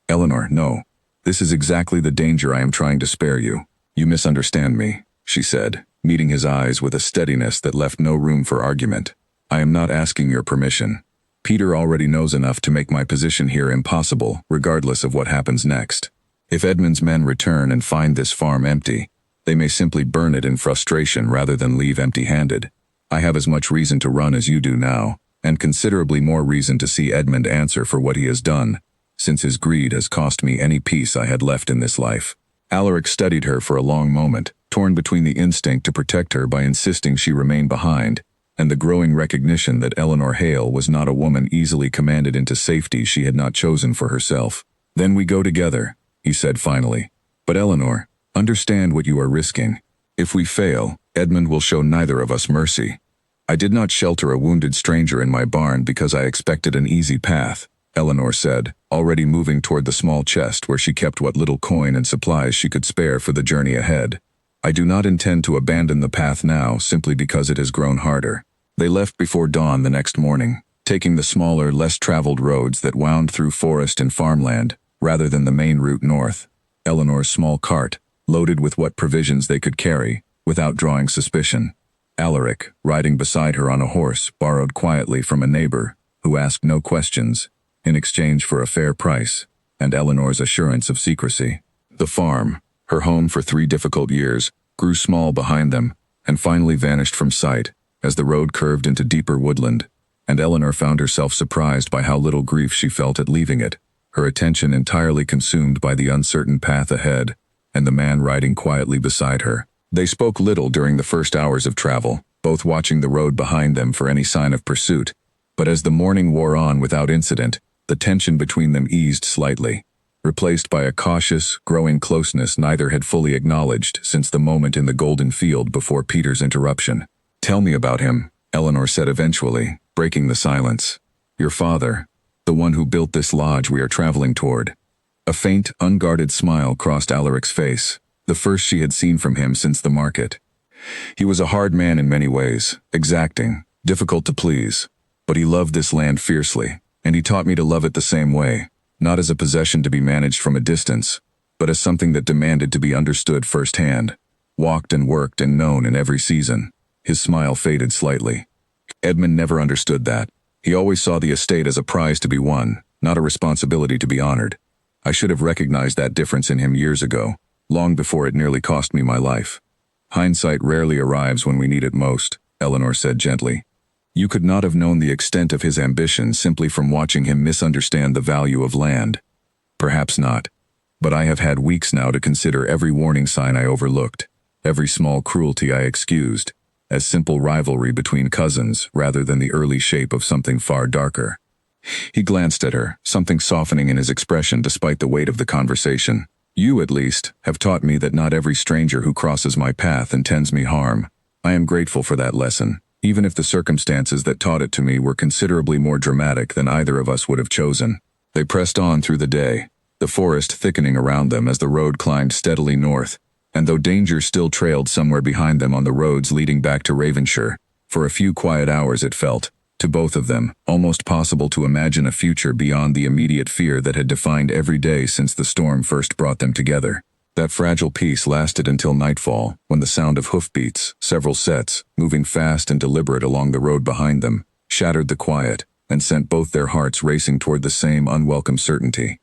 Eleanor, no. This is exactly the danger I am trying to spare you. You misunderstand me, she said, meeting his eyes with a steadiness that left no room for argument. I am not asking your permission. Peter already knows enough to make my position here impossible, regardless of what happens next. If Edmund's men return and find this farm empty, they may simply burn it in frustration rather than leave empty-handed. I have as much reason to run as you do now, and considerably more reason to see Edmund answer for what he has done, since his greed has cost me any peace I had left in this life. Alaric studied her for a long moment, torn between the instinct to protect her by insisting she remain behind, and the growing recognition that Eleanor Hale was not a woman easily commanded into safety she had not chosen for herself. Then we go together, he said finally. But Eleanor, understand what you are risking. If we fail, Edmund will show neither of us mercy. I did not shelter a wounded stranger in my barn because I expected an easy path, Eleanor said, already moving toward the small chest where she kept what little coin and supplies she could spare for the journey ahead. I do not intend to abandon the path now simply because it has grown harder. They left before dawn the next morning, taking the smaller, less traveled roads that wound through forest and farmland, rather than the main route north. Eleanor's small cart, loaded with what provisions they could carry, without drawing suspicion. Alaric, riding beside her on a horse borrowed quietly from a neighbor, who asked no questions, in exchange for a fair price, and Eleanor's assurance of secrecy. The farm, her home for 3 difficult years, grew small behind them, and finally vanished from sight, as the road curved into deeper woodland, and Eleanor found herself surprised by how little grief she felt at leaving it, her attention entirely consumed by the uncertain path ahead, and the man riding quietly beside her. They spoke little during the first hours of travel, both watching the road behind them for any sign of pursuit, but as the morning wore on without incident, the tension between them eased slightly, replaced by a cautious, growing closeness neither had fully acknowledged since the moment in the golden field before Peter's interruption. Tell me about him, Eleanor said eventually, breaking the silence. Your father, the one who built this lodge we are traveling toward. A faint, unguarded smile crossed Alaric's face, the first she had seen from him since the market. He was a hard man in many ways, exacting, difficult to please. But he loved this land fiercely, and he taught me to love it the same way, not as a possession to be managed from a distance, but as something that demanded to be understood firsthand, walked and worked and known in every season. His smile faded slightly. Edmund never understood that. He always saw the estate as a prize to be won, not a responsibility to be honored. I should have recognized that difference in him years ago, long before it nearly cost me my life. Hindsight rarely arrives when we need it most, Eleanor said gently. You could not have known the extent of his ambition simply from watching him misunderstand the value of land. Perhaps not. But I have had weeks now to consider every warning sign I overlooked, every small cruelty I excused, as simple rivalry between cousins rather than the early shape of something far darker. He glanced at her, something softening in his expression despite the weight of the conversation. You, at least, have taught me that not every stranger who crosses my path intends me harm. I am grateful for that lesson, even if the circumstances that taught it to me were considerably more dramatic than either of us would have chosen. They pressed on through the day, the forest thickening around them as the road climbed steadily north, and though danger still trailed somewhere behind them on the roads leading back to Ravenshire, for a few quiet hours it felt, to both of them, almost possible to imagine a future beyond the immediate fear that had defined every day since the storm first brought them together. That fragile peace lasted until nightfall, when the sound of hoofbeats, several sets, moving fast and deliberate along the road behind them, shattered the quiet, and sent both their hearts racing toward the same unwelcome certainty.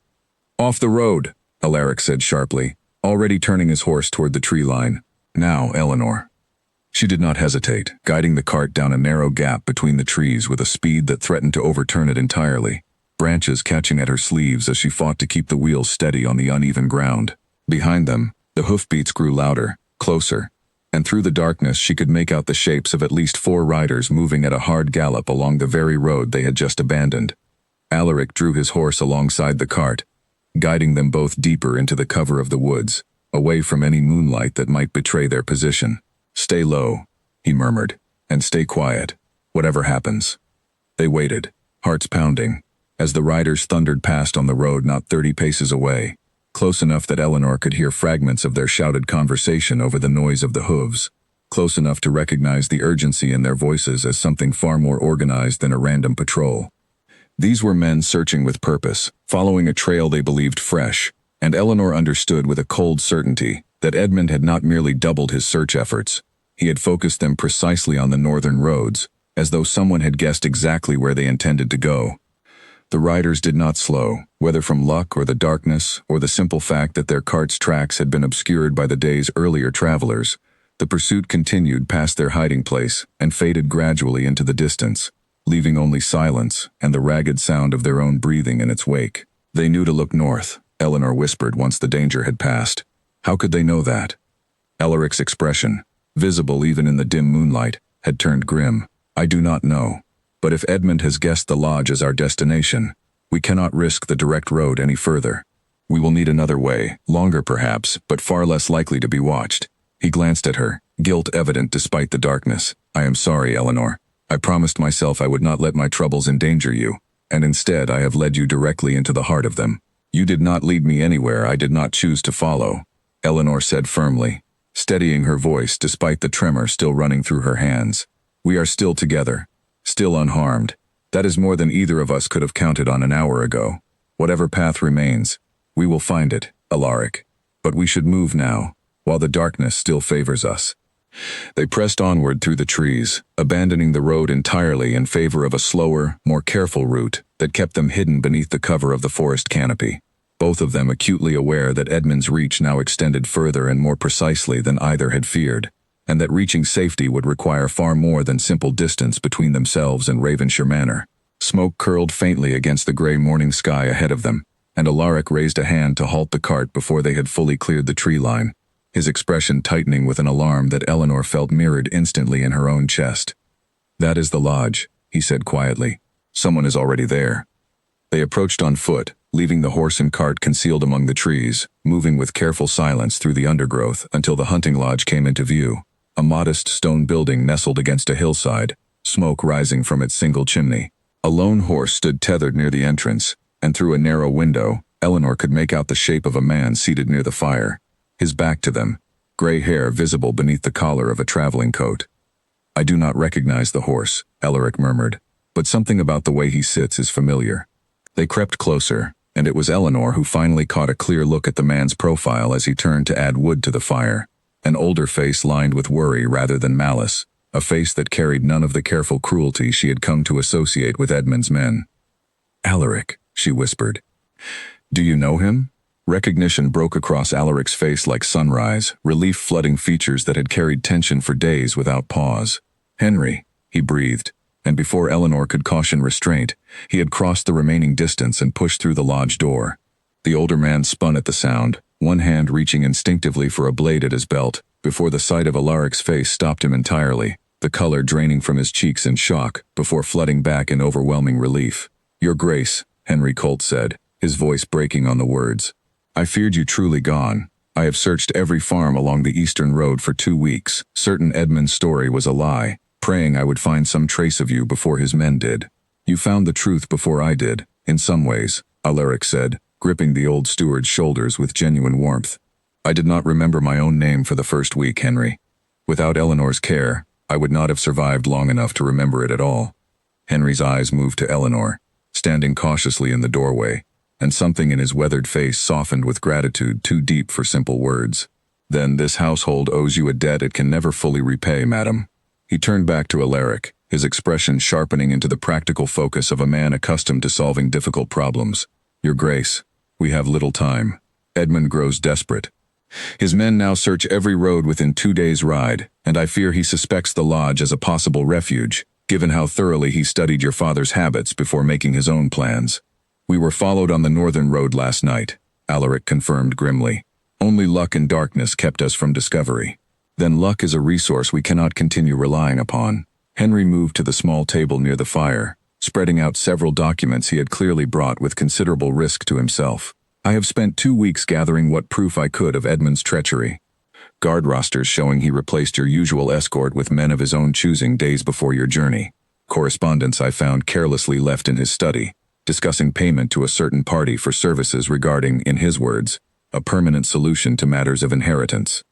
"Off the road," Alaric said sharply, already turning his horse toward the tree line. "Now, Eleanor." She did not hesitate, guiding the cart down a narrow gap between the trees with a speed that threatened to overturn it entirely, branches catching at her sleeves as she fought to keep the wheels steady on the uneven ground. Behind them, the hoofbeats grew louder, closer, and through the darkness she could make out the shapes of at least 4 riders moving at a hard gallop along the very road they had just abandoned. Alaric drew his horse alongside the cart, guiding them both deeper into the cover of the woods, away from any moonlight that might betray their position. "Stay low," he murmured, "and stay quiet, whatever happens." They waited, hearts pounding, as the riders thundered past on the road not 30 paces away, close enough that Eleanor could hear fragments of their shouted conversation over the noise of the hooves, close enough to recognize the urgency in their voices as something far more organized than a random patrol. These were men searching with purpose, following a trail they believed fresh, and Eleanor understood with a cold certainty that Edmund had not merely doubled his search efforts. He had focused them precisely on the northern roads, as though someone had guessed exactly where they intended to go. The riders did not slow, whether from luck or the darkness or the simple fact that their cart's tracks had been obscured by the day's earlier travelers. The pursuit continued past their hiding place and faded gradually into the distance, leaving only silence and the ragged sound of their own breathing in its wake. They knew to look north, Eleanor whispered once the danger had passed. How could they know that? Alaric's expression, visible even in the dim moonlight, had turned grim. "I do not know. But if Edmund has guessed the lodge as our destination, we cannot risk the direct road any further. We will need another way, longer perhaps, but far less likely to be watched." He glanced at her, guilt evident despite the darkness. "I am sorry, Eleanor. I promised myself I would not let my troubles endanger you, and instead I have led you directly into the heart of them. You did not lead me anywhere I did not choose to follow," Eleanor said firmly, steadying her voice despite the tremor still running through her hands. "We are still together, still unharmed. That is more than either of us could have counted on an hour ago. Whatever path remains, we will find it, Alaric. But we should move now, while the darkness still favors us." They pressed onward through the trees, abandoning the road entirely in favor of a slower, more careful route that kept them hidden beneath the cover of the forest canopy, both of them acutely aware that Edmund's reach now extended further and more precisely than either had feared, and that reaching safety would require far more than simple distance between themselves and Ravenshire Manor. Smoke curled faintly against the gray morning sky ahead of them, and Alaric raised a hand to halt the cart before they had fully cleared the tree line, his expression tightening with an alarm that Eleanor felt mirrored instantly in her own chest. "That is the lodge," he said quietly. "Someone is already there." They approached on foot, leaving the horse and cart concealed among the trees, moving with careful silence through the undergrowth until the hunting lodge came into view, a modest stone building nestled against a hillside, smoke rising from its single chimney. A lone horse stood tethered near the entrance, and through a narrow window, Eleanor could make out the shape of a man seated near the fire, his back to them, gray hair visible beneath the collar of a traveling coat. "I do not recognize the horse," Alaric murmured, "but something about the way he sits is familiar." They crept closer, and it was Eleanor who finally caught a clear look at the man's profile as he turned to add wood to the fire. An older face lined with worry rather than malice, a face that carried none of the careful cruelty she had come to associate with Edmund's men. "Alaric," she whispered. "Do you know him?" Recognition broke across Alaric's face like sunrise, relief flooding features that had carried tension for days without pause. "Henry," he breathed, and before Eleanor could caution restraint, he had crossed the remaining distance and pushed through the lodge door. The older man spun at the sound, one hand reaching instinctively for a blade at his belt, before the sight of Alaric's face stopped him entirely, the color draining from his cheeks in shock, before flooding back in overwhelming relief. "Your Grace," Henry Colt said, his voice breaking on the words. "I feared you truly gone. I have searched every farm along the eastern road for 2 weeks, certain Edmund's story was a lie, praying I would find some trace of you before his men did. You found the truth before I did, in some ways," Alaric said, gripping the old steward's shoulders with genuine warmth. "I did not remember my own name for the first week, Henry. Without Eleanor's care, I would not have survived long enough to remember it at all." Henry's eyes moved to Eleanor, standing cautiously in the doorway, and something in his weathered face softened with gratitude too deep for simple words. "Then this household owes you a debt it can never fully repay, madam." He turned back to Alaric, his expression sharpening into the practical focus of a man accustomed to solving difficult problems. "Your Grace, we have little time. Edmund grows desperate. His men now search every road within 2 days' ride, and I fear he suspects the lodge as a possible refuge, given how thoroughly he studied your father's habits before making his own plans. We were followed on the northern road last night," Alaric confirmed grimly. "Only luck and darkness kept us from discovery." "Then luck is a resource we cannot continue relying upon." Henry moved to the small table near the fire, spreading out several documents he had clearly brought with considerable risk to himself. "I have spent 2 weeks gathering what proof I could of Edmund's treachery. Guard rosters showing he replaced your usual escort with men of his own choosing days before your journey. Correspondence I found carelessly left in his study, discussing payment to a certain party for services regarding, in his words, a permanent solution to matters of inheritance.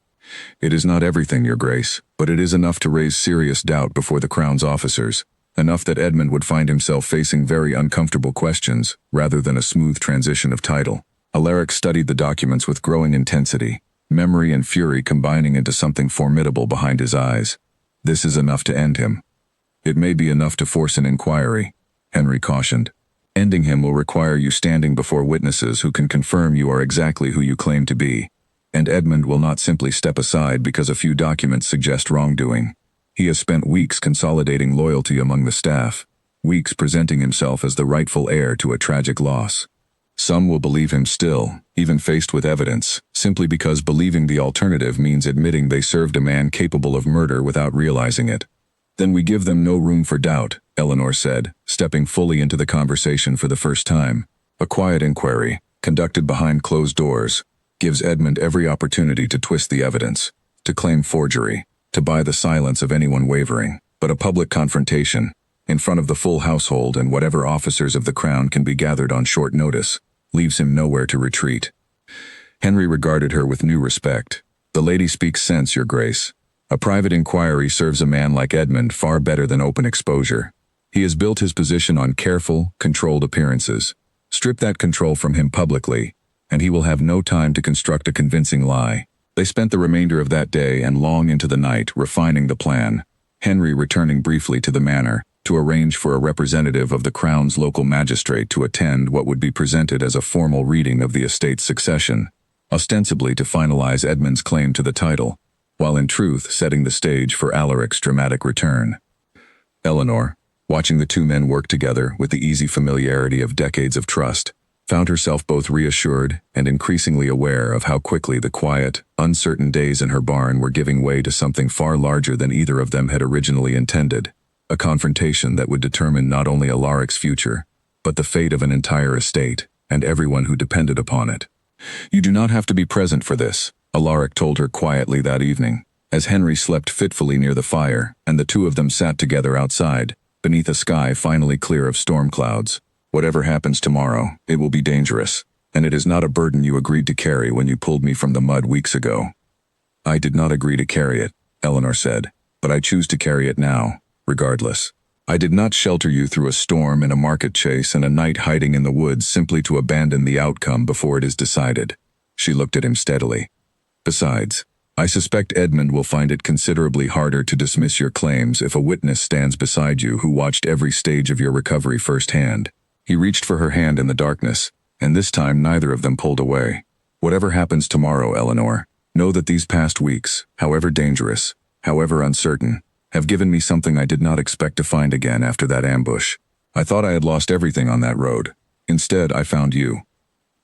It is not everything, Your Grace, but it is enough to raise serious doubt before the Crown's officers, enough that Edmund would find himself facing very uncomfortable questions, rather than a smooth transition of title." Alaric studied the documents with growing intensity, memory and fury combining into something formidable behind his eyes. "This is enough to end him." "It may be enough to force an inquiry," Henry cautioned. "Ending him will require you standing before witnesses who can confirm you are exactly who you claim to be. And Edmund will not simply step aside because a few documents suggest wrongdoing. He has spent weeks consolidating loyalty among the staff, weeks presenting himself as the rightful heir to a tragic loss. Some will believe him still, even faced with evidence, simply because believing the alternative means admitting they served a man capable of murder without realizing it. Then we give them no room for doubt," Eleanor said, stepping fully into the conversation for the first time. "A quiet inquiry, conducted behind closed doors, gives Edmund every opportunity to twist the evidence, to claim forgery, to buy the silence of anyone wavering. But a public confrontation, in front of the full household and whatever officers of the Crown can be gathered on short notice, leaves him nowhere to retreat." Henry regarded her with new respect. "The lady speaks sense, Your Grace. A private inquiry serves a man like Edmund far better than open exposure. He has built his position on careful, controlled appearances. Strip that control from him publicly, and he will have no time to construct a convincing lie." They spent the remainder of that day and long into the night refining the plan, Henry returning briefly to the manor, to arrange for a representative of the Crown's local magistrate to attend what would be presented as a formal reading of the estate's succession, ostensibly to finalize Edmund's claim to the title, while in truth setting the stage for Alaric's dramatic return. Eleanor, watching the two men work together with the easy familiarity of decades of trust, found herself both reassured and increasingly aware of how quickly the quiet, uncertain days in her barn were giving way to something far larger than either of them had originally intended, a confrontation that would determine not only Alaric's future, but the fate of an entire estate and everyone who depended upon it. "You do not have to be present for this," Alaric told her quietly that evening, as Henry slept fitfully near the fire and the two of them sat together outside, beneath a sky finally clear of storm clouds. "Whatever happens tomorrow, it will be dangerous, and it is not a burden you agreed to carry when you pulled me from the mud weeks ago." I did not agree to carry it, Eleanor said, but I choose to carry it now, regardless. I did not shelter you through a storm and a market chase and a night hiding in the woods simply to abandon the outcome before it is decided. She looked at him steadily. Besides, I suspect Edmund will find it considerably harder to dismiss your claims if a witness stands beside you who watched every stage of your recovery firsthand. He reached for her hand in the darkness, and this time neither of them pulled away. Whatever happens tomorrow, Eleanor, know that these past weeks, however dangerous, however uncertain, have given me something I did not expect to find again after that ambush. I thought I had lost everything on that road. Instead, I found you.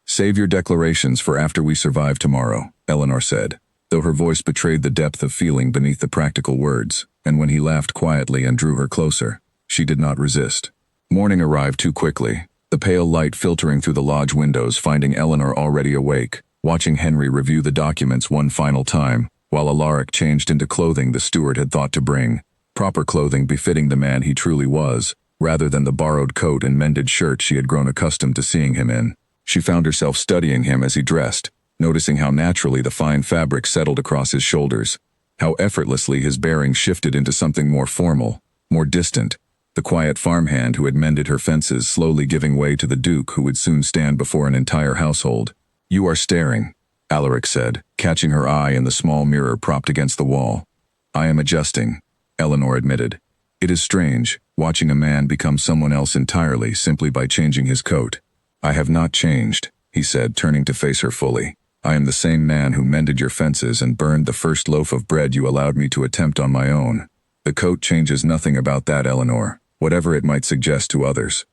Save your declarations for after we survive tomorrow, Eleanor said, though her voice betrayed the depth of feeling beneath the practical words, and when he laughed quietly and drew her closer, she did not resist. Morning arrived too quickly, the pale light filtering through the lodge windows finding Eleanor already awake, watching Henry review the documents one final time, while Alaric changed into clothing the steward had thought to bring, proper clothing befitting the man he truly was, rather than the borrowed coat and mended shirt she had grown accustomed to seeing him in. She found herself studying him as he dressed, noticing how naturally the fine fabric settled across his shoulders, how effortlessly his bearing shifted into something more formal, more distant, the quiet farmhand who had mended her fences slowly giving way to the Duke who would soon stand before an entire household. You are staring, Alaric said, catching her eye in the small mirror propped against the wall. I am adjusting, Eleanor admitted. It is strange, watching a man become someone else entirely simply by changing his coat. I have not changed, he said, turning to face her fully. I am the same man who mended your fences and burned the first loaf of bread you allowed me to attempt on my own. The coat changes nothing about that, Eleanor, whatever it might suggest to others.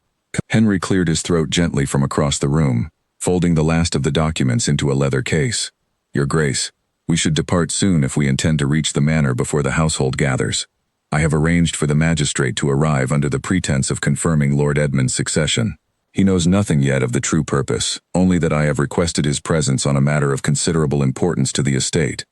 Henry cleared his throat gently from across the room, folding the last of the documents into a leather case. Your Grace, we should depart soon if we intend to reach the manor before the household gathers. I have arranged for the magistrate to arrive under the pretense of confirming Lord Edmund's succession. He knows nothing yet of the true purpose, only that I have requested his presence on a matter of considerable importance to the estate.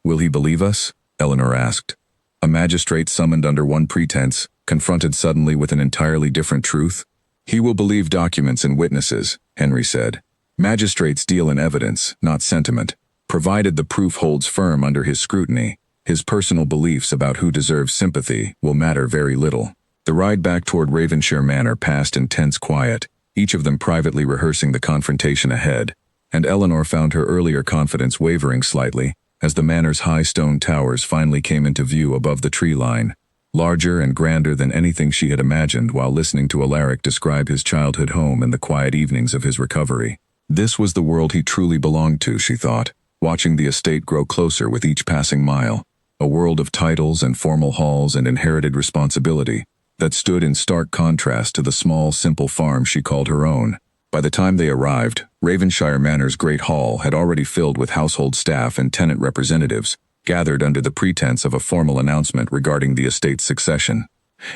Will he believe us? Eleanor asked. A magistrate summoned under one pretense, confronted suddenly with an entirely different truth? He will believe documents and witnesses, Henry said. Magistrates deal in evidence, not sentiment. Provided the proof holds firm under his scrutiny, his personal beliefs about who deserves sympathy will matter very little. The ride back toward Ravenshire Manor passed in tense quiet, each of them privately rehearsing the confrontation ahead, and Eleanor found her earlier confidence wavering slightly as the manor's high stone towers finally came into view above the tree line, larger and grander than anything she had imagined while listening to Alaric describe his childhood home and the quiet evenings of his recovery. This was the world he truly belonged to, she thought, watching the estate grow closer with each passing mile, a world of titles and formal halls and inherited responsibility that stood in stark contrast to the small, simple farm she called her own. By the time they arrived, Ravenshire Manor's great hall had already filled with household staff and tenant representatives, gathered under the pretense of a formal announcement regarding the estate's succession.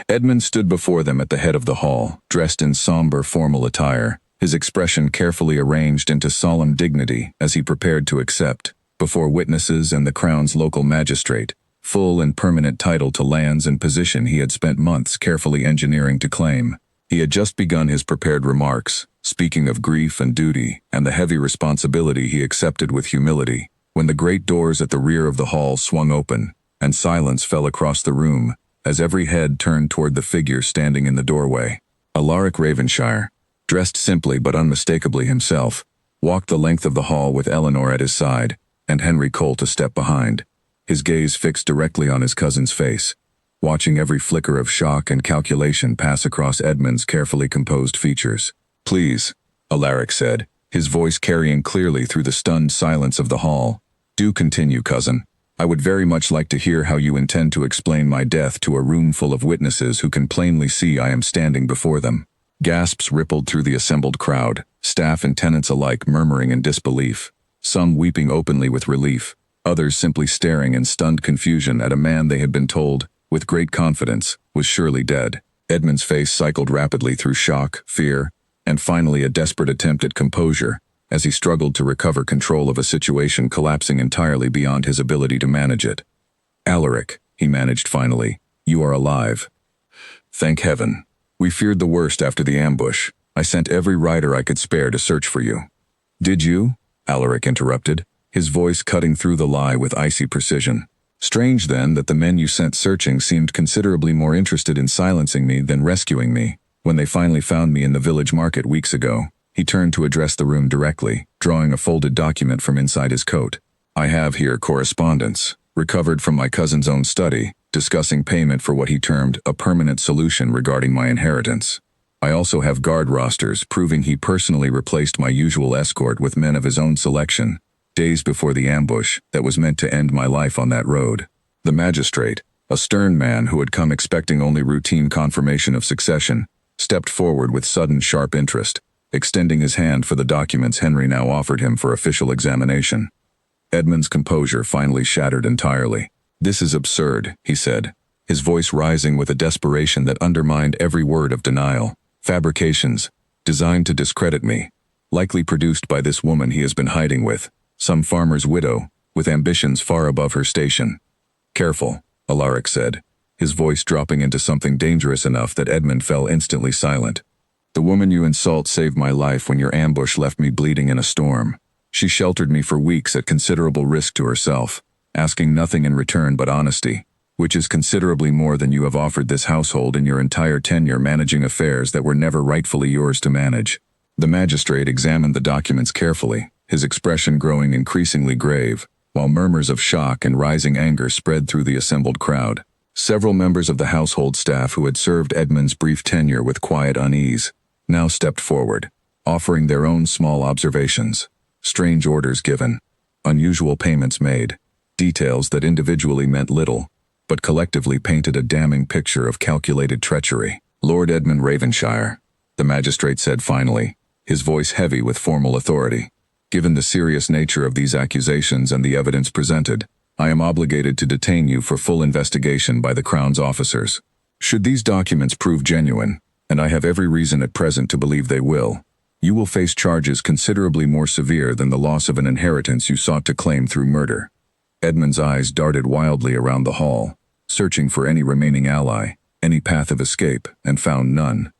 Edmund stood before them at the head of the hall, dressed in somber, formal attire, his expression carefully arranged into solemn dignity as he prepared to accept, before witnesses and the Crown's local magistrate, full and permanent title to lands and position he had spent months carefully engineering to claim. He had just begun his prepared remarks, speaking of grief and duty and the heavy responsibility he accepted with humility, when the great doors at the rear of the hall swung open, and silence fell across the room as every head turned toward the figure standing in the doorway. Alaric Ravenshire, dressed simply but unmistakably himself, walked the length of the hall with Eleanor at his side, and Henry Colt a step behind, his gaze fixed directly on his cousin's face, watching every flicker of shock and calculation pass across Edmund's carefully composed features. Please, Alaric said, his voice carrying clearly through the stunned silence of the hall. Do continue, cousin. I would very much like to hear how you intend to explain my death to a room full of witnesses who can plainly see I am standing before them. Gasps rippled through the assembled crowd, staff and tenants alike murmuring in disbelief, some weeping openly with relief, others simply staring in stunned confusion at a man they had been told, with great confidence, was surely dead. Edmund's face cycled rapidly through shock, fear, and finally a desperate attempt at composure, as he struggled to recover control of a situation collapsing entirely beyond his ability to manage it. Alaric, he managed finally, you are alive. Thank heaven. We feared the worst after the ambush. I sent every rider I could spare to search for you. Did you? Alaric interrupted, his voice cutting through the lie with icy precision. Strange then that the men you sent searching seemed considerably more interested in silencing me than rescuing me. When they finally found me in the village market weeks ago, he turned to address the room directly, drawing a folded document from inside his coat. I have here correspondence, recovered from my cousin's own study, discussing payment for what he termed a permanent solution regarding my inheritance. I also have guard rosters proving he personally replaced my usual escort with men of his own selection, days before the ambush that was meant to end my life on that road. The magistrate, a stern man who had come expecting only routine confirmation of succession, stepped forward with sudden sharp interest, extending his hand for the documents Henry now offered him for official examination. Edmund's composure finally shattered entirely. "This is absurd," he said, his voice rising with a desperation that undermined every word of denial. "Fabrications, designed to discredit me, likely produced by this woman he has been hiding with, some farmer's widow, with ambitions far above her station." "Careful," Alaric said, his voice dropping into something dangerous enough that Edmund fell instantly silent. "The woman you insult saved my life when your ambush left me bleeding in a storm. She sheltered me for weeks at considerable risk to herself, asking nothing in return but honesty, which is considerably more than you have offered this household in your entire tenure managing affairs that were never rightfully yours to manage." The magistrate examined the documents carefully, his expression growing increasingly grave, while murmurs of shock and rising anger spread through the assembled crowd. Several members of the household staff who had served Edmund's brief tenure with quiet unease now stepped forward, offering their own small observations. Strange orders given, unusual payments made, details that individually meant little, but collectively painted a damning picture of calculated treachery. "Lord Edmund Ravenshire," the magistrate said finally, his voice heavy with formal authority. "Given the serious nature of these accusations and the evidence presented, I am obligated to detain you for full investigation by the Crown's officers. Should these documents prove genuine, and I have every reason at present to believe they will, you will face charges considerably more severe than the loss of an inheritance you sought to claim through murder." Edmund's eyes darted wildly around the hall, searching for any remaining ally, any path of escape, and found none.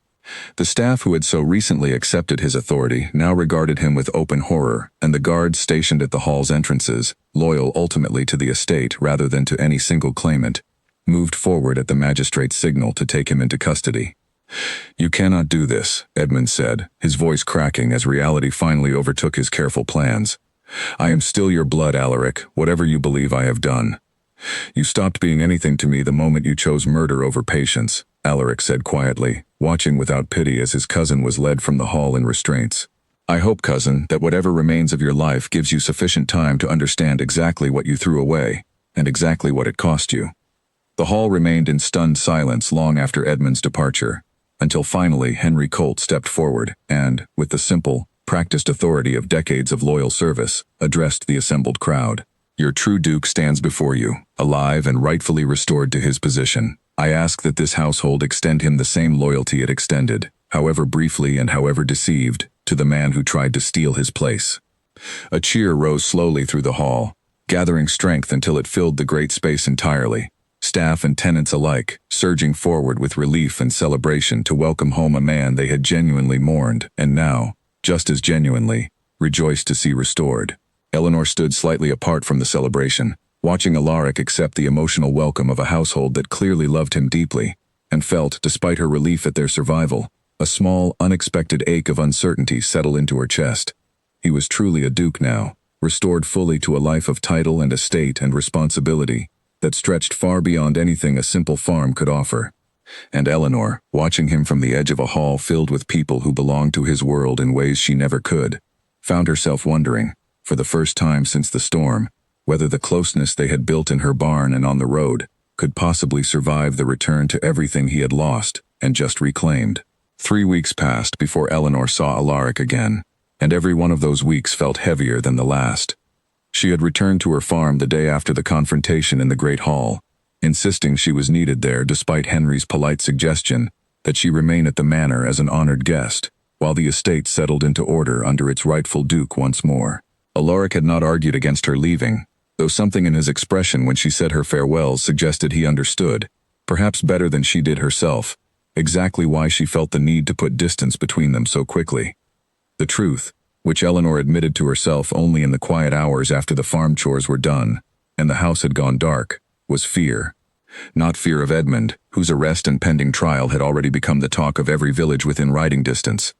The staff who had so recently accepted his authority now regarded him with open horror, and the guards stationed at the hall's entrances, loyal ultimately to the estate rather than to any single claimant, moved forward at the magistrate's signal to take him into custody. "You cannot do this," Edmund said, his voice cracking as reality finally overtook his careful plans. "I am still your blood, Alaric, whatever you believe I have done." "You stopped being anything to me the moment you chose murder over patience," Alaric said quietly, watching without pity as his cousin was led from the hall in restraints. "I hope, cousin, that whatever remains of your life gives you sufficient time to understand exactly what you threw away, and exactly what it cost you." The hall remained in stunned silence long after Edmund's departure, until finally Henry Colt stepped forward and, with the simple, practiced authority of decades of loyal service, addressed the assembled crowd. "Your true duke stands before you, alive and rightfully restored to his position. I ask that this household extend him the same loyalty it extended, however briefly and however deceived, to the man who tried to steal his place." A cheer rose slowly through the hall, gathering strength until it filled the great space entirely, staff and tenants alike surging forward with relief and celebration to welcome home a man they had genuinely mourned and now, just as genuinely, rejoiced to see restored. Eleanor stood slightly apart from the celebration, watching Alaric accept the emotional welcome of a household that clearly loved him deeply, and felt, despite her relief at their survival, a small, unexpected ache of uncertainty settle into her chest. He was truly a duke now, restored fully to a life of title and estate and responsibility that stretched far beyond anything a simple farm could offer. And Eleanor, watching him from the edge of a hall filled with people who belonged to his world in ways she never could, found herself wondering, for the first time since the storm, whether the closeness they had built in her barn and on the road could possibly survive the return to everything he had lost and just reclaimed. 3 weeks passed before Eleanor saw Alaric again, and every one of those weeks felt heavier than the last. She had returned to her farm the day after the confrontation in the great hall, insisting she was needed there despite Henry's polite suggestion that she remain at the manor as an honored guest, while the estate settled into order under its rightful duke once more. Alaric had not argued against her leaving, though something in his expression when she said her farewells suggested he understood, perhaps better than she did herself, exactly why she felt the need to put distance between them so quickly. The truth, which Eleanor admitted to herself only in the quiet hours after the farm chores were done, and the house had gone dark, was fear. Not fear of Edmund, whose arrest and pending trial had already become the talk of every village within riding distance,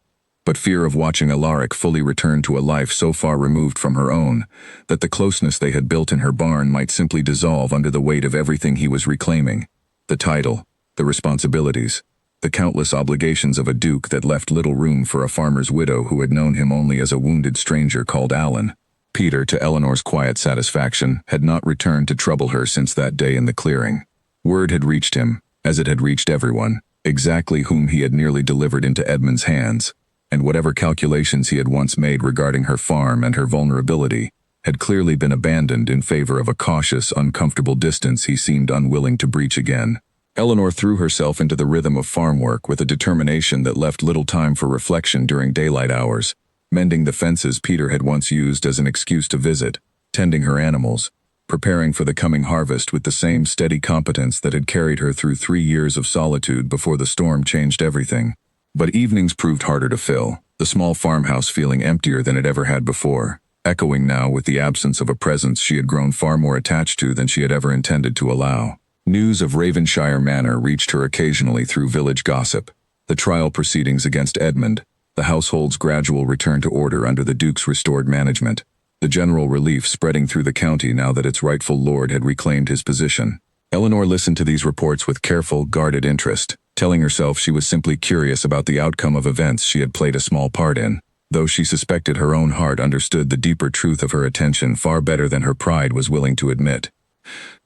but fear of watching Alaric fully return to a life so far removed from her own, that the closeness they had built in her barn might simply dissolve under the weight of everything he was reclaiming: the title, the responsibilities, the countless obligations of a duke that left little room for a farmer's widow who had known him only as a wounded stranger called Alan. Peter, to Eleanor's quiet satisfaction, had not returned to trouble her since that day in the clearing. Word had reached him, as it had reached everyone, exactly whom he had nearly delivered into Edmund's hands, and whatever calculations he had once made regarding her farm and her vulnerability had clearly been abandoned in favor of a cautious, uncomfortable distance he seemed unwilling to breach again. Eleanor threw herself into the rhythm of farm work with a determination that left little time for reflection during daylight hours, mending the fences Peter had once used as an excuse to visit, tending her animals, preparing for the coming harvest with the same steady competence that had carried her through 3 years of solitude before the storm changed everything. But evenings proved harder to fill, the small farmhouse feeling emptier than it ever had before, echoing now with the absence of a presence she had grown far more attached to than she had ever intended to allow. News of Ravenshire Manor reached her occasionally through village gossip: the trial proceedings against Edmund, the household's gradual return to order under the Duke's restored management, the general relief spreading through the county now that its rightful lord had reclaimed his position. Eleanor listened to these reports with careful, guarded interest, telling herself she was simply curious about the outcome of events she had played a small part in, though she suspected her own heart understood the deeper truth of her attention far better than her pride was willing to admit.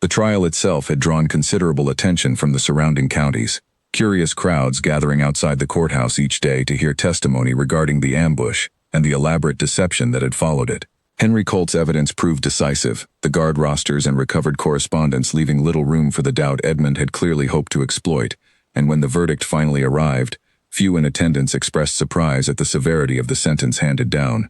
The trial itself had drawn considerable attention from the surrounding counties, curious crowds gathering outside the courthouse each day to hear testimony regarding the ambush and the elaborate deception that had followed it. Henry Colt's evidence proved decisive, the guard rosters and recovered correspondence leaving little room for the doubt Edmund had clearly hoped to exploit, and when the verdict finally arrived, few in attendance expressed surprise at the severity of the sentence handed down.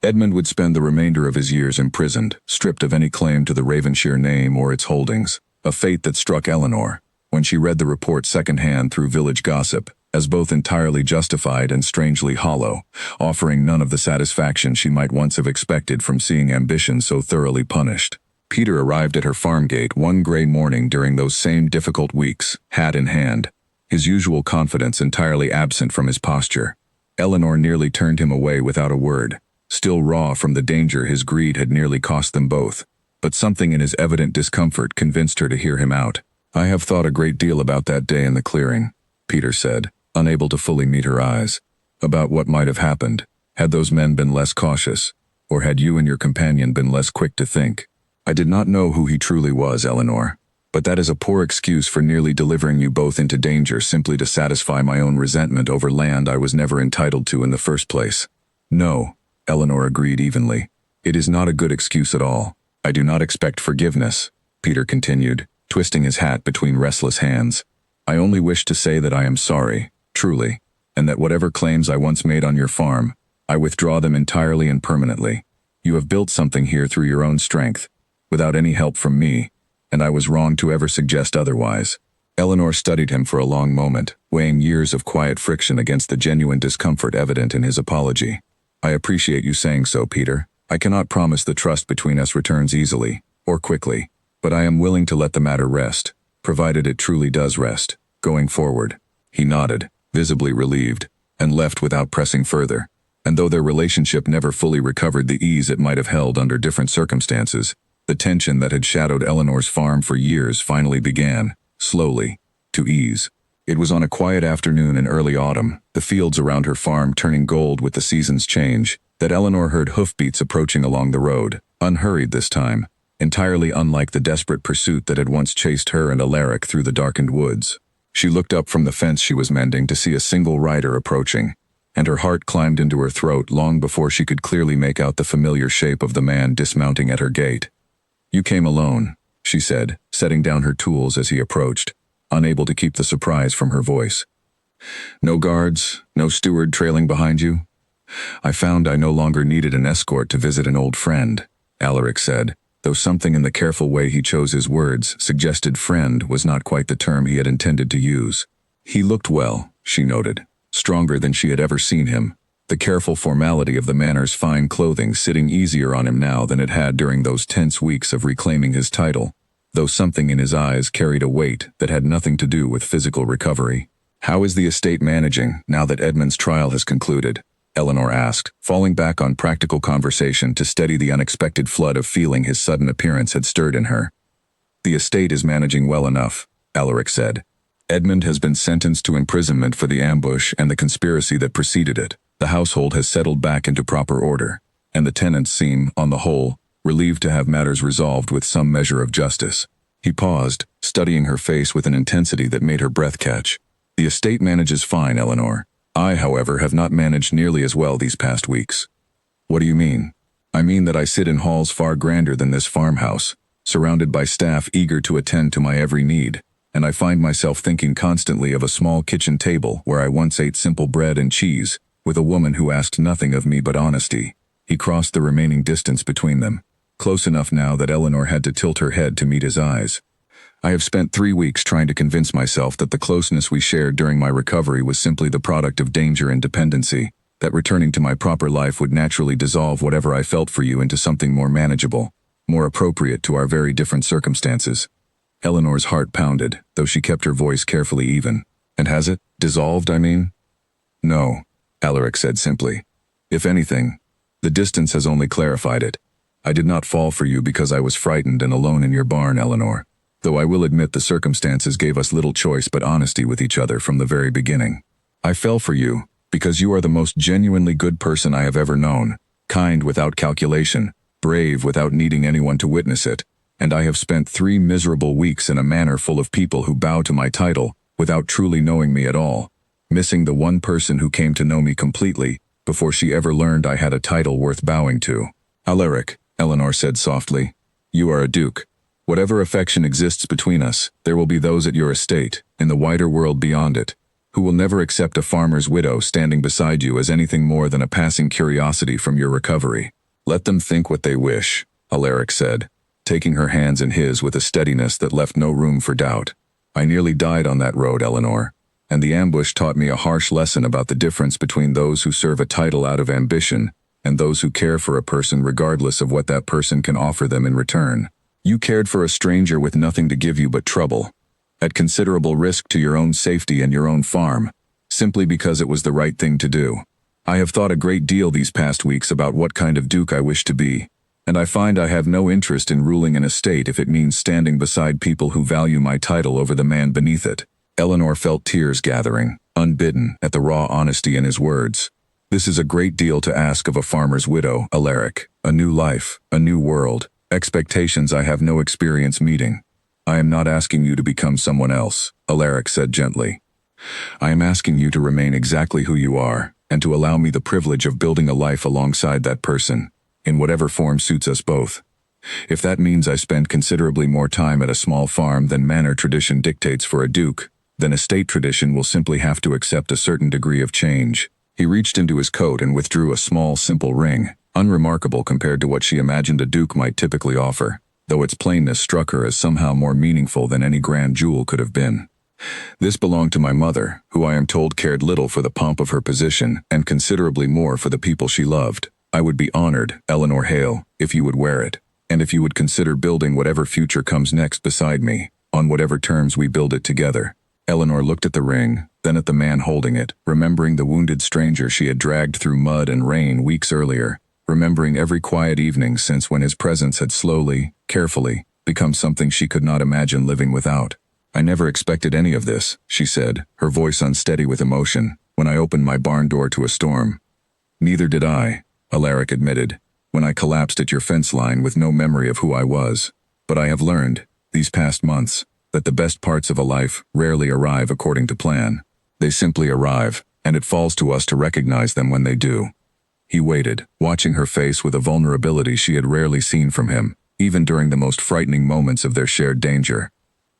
Edmund would spend the remainder of his years imprisoned, stripped of any claim to the Ravenshire name or its holdings, a fate that struck Eleanor, when she read the report secondhand through village gossip, as both entirely justified and strangely hollow, offering none of the satisfaction she might once have expected from seeing ambition so thoroughly punished. Peter arrived at her farm gate one gray morning during those same difficult weeks, hat in hand, his usual confidence entirely absent from his posture. Eleanor nearly turned him away without a word, still raw from the danger his greed had nearly cost them both, but something in his evident discomfort convinced her to hear him out. "I have thought a great deal about that day in the clearing," Peter said, unable to fully meet her eyes. "About what might have happened, had those men been less cautious, or had you and your companion been less quick to think. I did not know who he truly was, Eleanor, but that is a poor excuse for nearly delivering you both into danger simply to satisfy my own resentment over land I was never entitled to in the first place." "No," Eleanor agreed evenly. "It is not a good excuse at all. I do not expect forgiveness," Peter continued, twisting his hat between restless hands. "I only wish to say that I am sorry, truly, and that whatever claims I once made on your farm, I withdraw them entirely and permanently. You have built something here through your own strength, without any help from me, and I was wrong to ever suggest otherwise." Eleanor studied him for a long moment, weighing years of quiet friction against the genuine discomfort evident in his apology. "I appreciate you saying so, Peter. I cannot promise the trust between us returns easily, or quickly, but I am willing to let the matter rest, provided it truly does rest, going forward." He nodded, visibly relieved, and left without pressing further. And though their relationship never fully recovered the ease it might have held under different circumstances, the tension that had shadowed Eleanor's farm for years finally began, slowly, to ease. It was on a quiet afternoon in early autumn, the fields around her farm turning gold with the season's change, that Eleanor heard hoofbeats approaching along the road, unhurried this time, entirely unlike the desperate pursuit that had once chased her and Alaric through the darkened woods. She looked up from the fence she was mending to see a single rider approaching, and her heart climbed into her throat long before she could clearly make out the familiar shape of the man dismounting at her gate. "You came alone," she said, setting down her tools as he approached, unable to keep the surprise from her voice. "No guards, no steward trailing behind you?" "I found I no longer needed an escort to visit an old friend," Alaric said, though something in the careful way he chose his words suggested friend was not quite the term he had intended to use. He looked well, she noted, stronger than she had ever seen him, the careful formality of the manor's fine clothing sitting easier on him now than it had during those tense weeks of reclaiming his title, though something in his eyes carried a weight that had nothing to do with physical recovery. "How is the estate managing now that Edmund's trial has concluded?" Eleanor asked, falling back on practical conversation to steady the unexpected flood of feeling his sudden appearance had stirred in her. "The estate is managing well enough," Alaric said. "Edmund has been sentenced to imprisonment for the ambush and the conspiracy that preceded it. The household has settled back into proper order, and the tenants seem, on the whole, relieved to have matters resolved with some measure of justice." He paused, studying her face with an intensity that made her breath catch. "The estate manages fine, Eleanor. I, however, have not managed nearly as well these past weeks." "What do you mean?" "I mean that I sit in halls far grander than this farmhouse, surrounded by staff eager to attend to my every need, and I find myself thinking constantly of a small kitchen table where I once ate simple bread and cheese, with a woman who asked nothing of me but honesty." He crossed the remaining distance between them, close enough now that Eleanor had to tilt her head to meet his eyes. "I have spent 3 weeks trying to convince myself that the closeness we shared during my recovery was simply the product of danger and dependency, that returning to my proper life would naturally dissolve whatever I felt for you into something more manageable, more appropriate to our very different circumstances." Eleanor's heart pounded, though she kept her voice carefully even. "And has it? Dissolved, I mean?" "No," Alaric said simply. "If anything, the distance has only clarified it. I did not fall for you because I was frightened and alone in your barn, Eleanor, though I will admit the circumstances gave us little choice but honesty with each other from the very beginning. I fell for you because you are the most genuinely good person I have ever known, kind without calculation, brave without needing anyone to witness it, and I have spent 3 miserable weeks in a manor full of people who bow to my title without truly knowing me at all, missing the one person who came to know me completely before she ever learned I had a title worth bowing to." "Alaric," Eleanor said softly, "you are a duke. Whatever affection exists between us, there will be those at your estate, in the wider world beyond it, who will never accept a farmer's widow standing beside you as anything more than a passing curiosity from your recovery. Let them think what they wish," Alaric said, taking her hands in his with a steadiness that left no room for doubt. "I nearly died on that road, Eleanor, and the ambush taught me a harsh lesson about the difference between those who serve a title out of ambition and those who care for a person regardless of what that person can offer them in return. You cared for a stranger with nothing to give you but trouble, at considerable risk to your own safety and your own farm, simply because it was the right thing to do. I have thought a great deal these past weeks about what kind of duke I wish to be, and I find I have no interest in ruling an estate if it means standing beside people who value my title over the man beneath it." Eleanor felt tears gathering, unbidden, at the raw honesty in his words. "This is a great deal to ask of a farmer's widow, Alaric. A new life, a new world, expectations I have no experience meeting. I am not asking you to become someone else," Alaric said gently. "I am asking you to remain exactly who you are, and to allow me the privilege of building a life alongside that person, in whatever form suits us both. If that means I spend considerably more time at a small farm than manor tradition dictates for a duke, then estate tradition will simply have to accept a certain degree of change." He reached into his coat and withdrew a small, simple ring, unremarkable compared to what she imagined a duke might typically offer, though its plainness struck her as somehow more meaningful than any grand jewel could have been. "This belonged to my mother, who I am told cared little for the pomp of her position and considerably more for the people she loved. I would be honored, Eleanor Hale, if you would wear it, and if you would consider building whatever future comes next beside me, on whatever terms we build it together." Eleanor looked at the ring, then at the man holding it, remembering the wounded stranger she had dragged through mud and rain weeks earlier, remembering every quiet evening since when his presence had slowly, carefully, become something she could not imagine living without. "I never expected any of this," she said, her voice unsteady with emotion, "when I opened my barn door to a storm." "Neither did I," Alaric admitted, "when I collapsed at your fence line with no memory of who I was. But I have learned, these past months, that the best parts of a life rarely arrive according to plan. They simply arrive, and it falls to us to recognize them when they do." He waited, watching her face with a vulnerability she had rarely seen from him, even during the most frightening moments of their shared danger.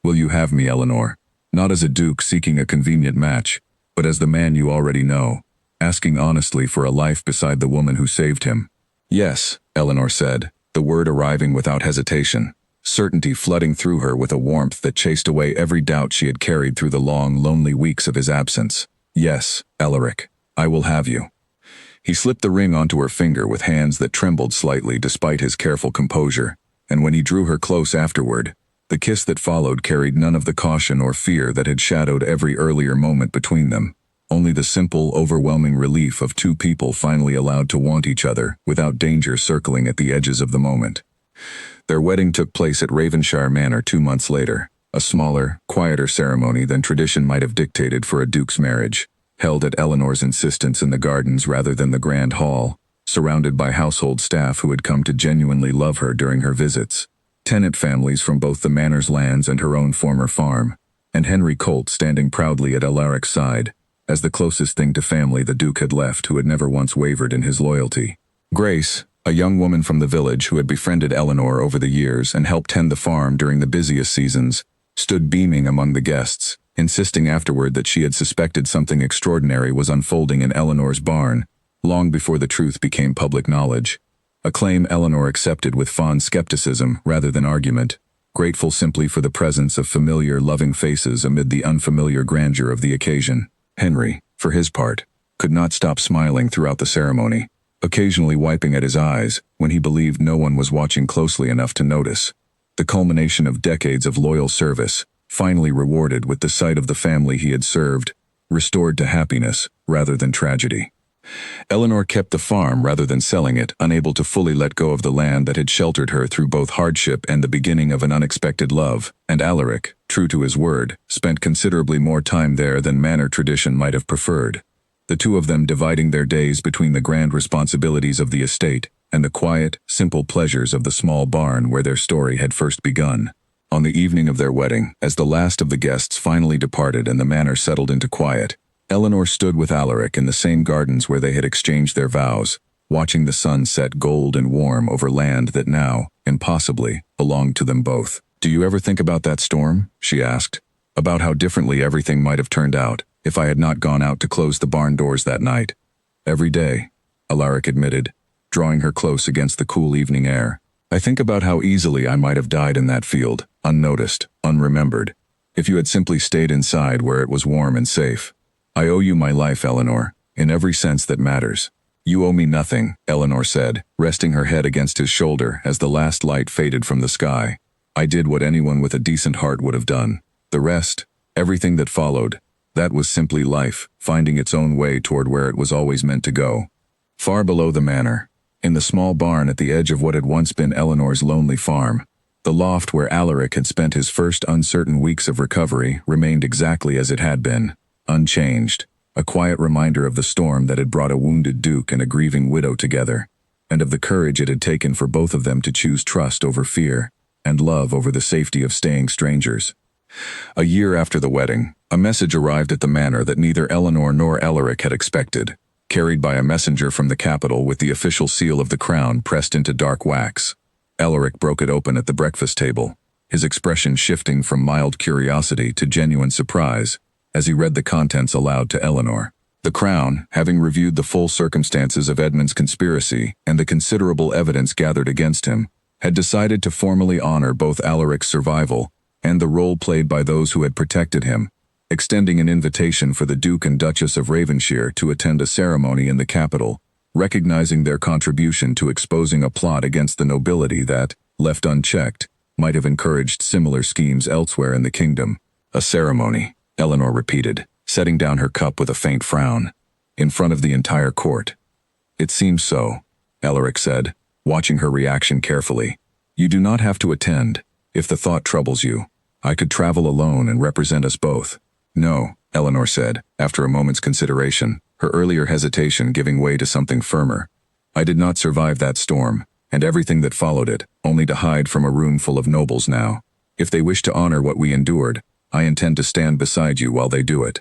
"Will you have me, Eleanor? Not as a duke seeking a convenient match, but as the man you already know, asking honestly for a life beside the woman who saved him." "Yes," Eleanor said, the word arriving without hesitation, certainty flooding through her with a warmth that chased away every doubt she had carried through the long, lonely weeks of his absence. "Yes, Alaric, I will have you." He slipped the ring onto her finger with hands that trembled slightly despite his careful composure, and when he drew her close afterward, the kiss that followed carried none of the caution or fear that had shadowed every earlier moment between them, only the simple, overwhelming relief of two people finally allowed to want each other without danger circling at the edges of the moment. Their wedding took place at Ravenshire Manor 2 months later, a smaller, quieter ceremony than tradition might have dictated for a duke's marriage, held at Eleanor's insistence in the gardens rather than the grand hall, surrounded by household staff who had come to genuinely love her during her visits, tenant families from both the manor's lands and her own former farm, and Henry Colt standing proudly at Alaric's side, as the closest thing to family the Duke had left who had never once wavered in his loyalty. Grace, a young woman from the village who had befriended Eleanor over the years and helped tend the farm during the busiest seasons, stood beaming among the guests, insisting afterward that she had suspected something extraordinary was unfolding in Eleanor's barn, long before the truth became public knowledge, a claim Eleanor accepted with fond skepticism rather than argument, grateful simply for the presence of familiar, loving faces amid the unfamiliar grandeur of the occasion. Henry, for his part, could not stop smiling throughout the ceremony, occasionally wiping at his eyes when he believed no one was watching closely enough to notice. The culmination of decades of loyal service, finally rewarded with the sight of the family he had served, restored to happiness rather than tragedy. Eleanor kept the farm rather than selling it, unable to fully let go of the land that had sheltered her through both hardship and the beginning of an unexpected love, and Alaric, true to his word, spent considerably more time there than manor tradition might have preferred, the two of them dividing their days between the grand responsibilities of the estate and the quiet, simple pleasures of the small barn where their story had first begun. On the evening of their wedding, as the last of the guests finally departed and the manor settled into quiet, Eleanor stood with Alaric in the same gardens where they had exchanged their vows, watching the sun set gold and warm over land that now, impossibly, belonged to them both. "Do you ever think about that storm?" she asked. "About how differently everything might have turned out if I had not gone out to close the barn doors that night?" "Every day," Alaric admitted, drawing her close against the cool evening air. "I think about how easily I might have died in that field, unnoticed, unremembered, if you had simply stayed inside where it was warm and safe. I owe you my life, Eleanor, in every sense that matters." "You owe me nothing," Eleanor said, resting her head against his shoulder as the last light faded from the sky. "I did what anyone with a decent heart would have done. The rest, everything that followed, that was simply life, finding its own way toward where it was always meant to go." Far below the manor, in the small barn at the edge of what had once been Eleanor's lonely farm, the loft where Alaric had spent his first uncertain weeks of recovery remained exactly as it had been, unchanged, a quiet reminder of the storm that had brought a wounded duke and a grieving widow together, and of the courage it had taken for both of them to choose trust over fear, and love over the safety of staying strangers. A year after the wedding, a message arrived at the manor that neither Eleanor nor Alaric had expected, carried by a messenger from the capital with the official seal of the crown pressed into dark wax. Alaric broke it open at the breakfast table, his expression shifting from mild curiosity to genuine surprise, as he read the contents aloud to Eleanor. The Crown, having reviewed the full circumstances of Edmund's conspiracy and the considerable evidence gathered against him, had decided to formally honor both Alaric's survival and the role played by those who had protected him, extending an invitation for the Duke and Duchess of Ravenshire to attend a ceremony in the capital, recognizing their contribution to exposing a plot against the nobility that, left unchecked, might have encouraged similar schemes elsewhere in the kingdom. "A ceremony," Eleanor repeated, setting down her cup with a faint frown. "In front of the entire court." "It seems so," Alaric said, watching her reaction carefully. "You do not have to attend, if the thought troubles you. I could travel alone and represent us both." "No," Eleanor said, after a moment's consideration, her earlier hesitation giving way to something firmer. "I did not survive that storm, and everything that followed it, only to hide from a room full of nobles now. If they wish to honor what we endured, I intend to stand beside you while they do it."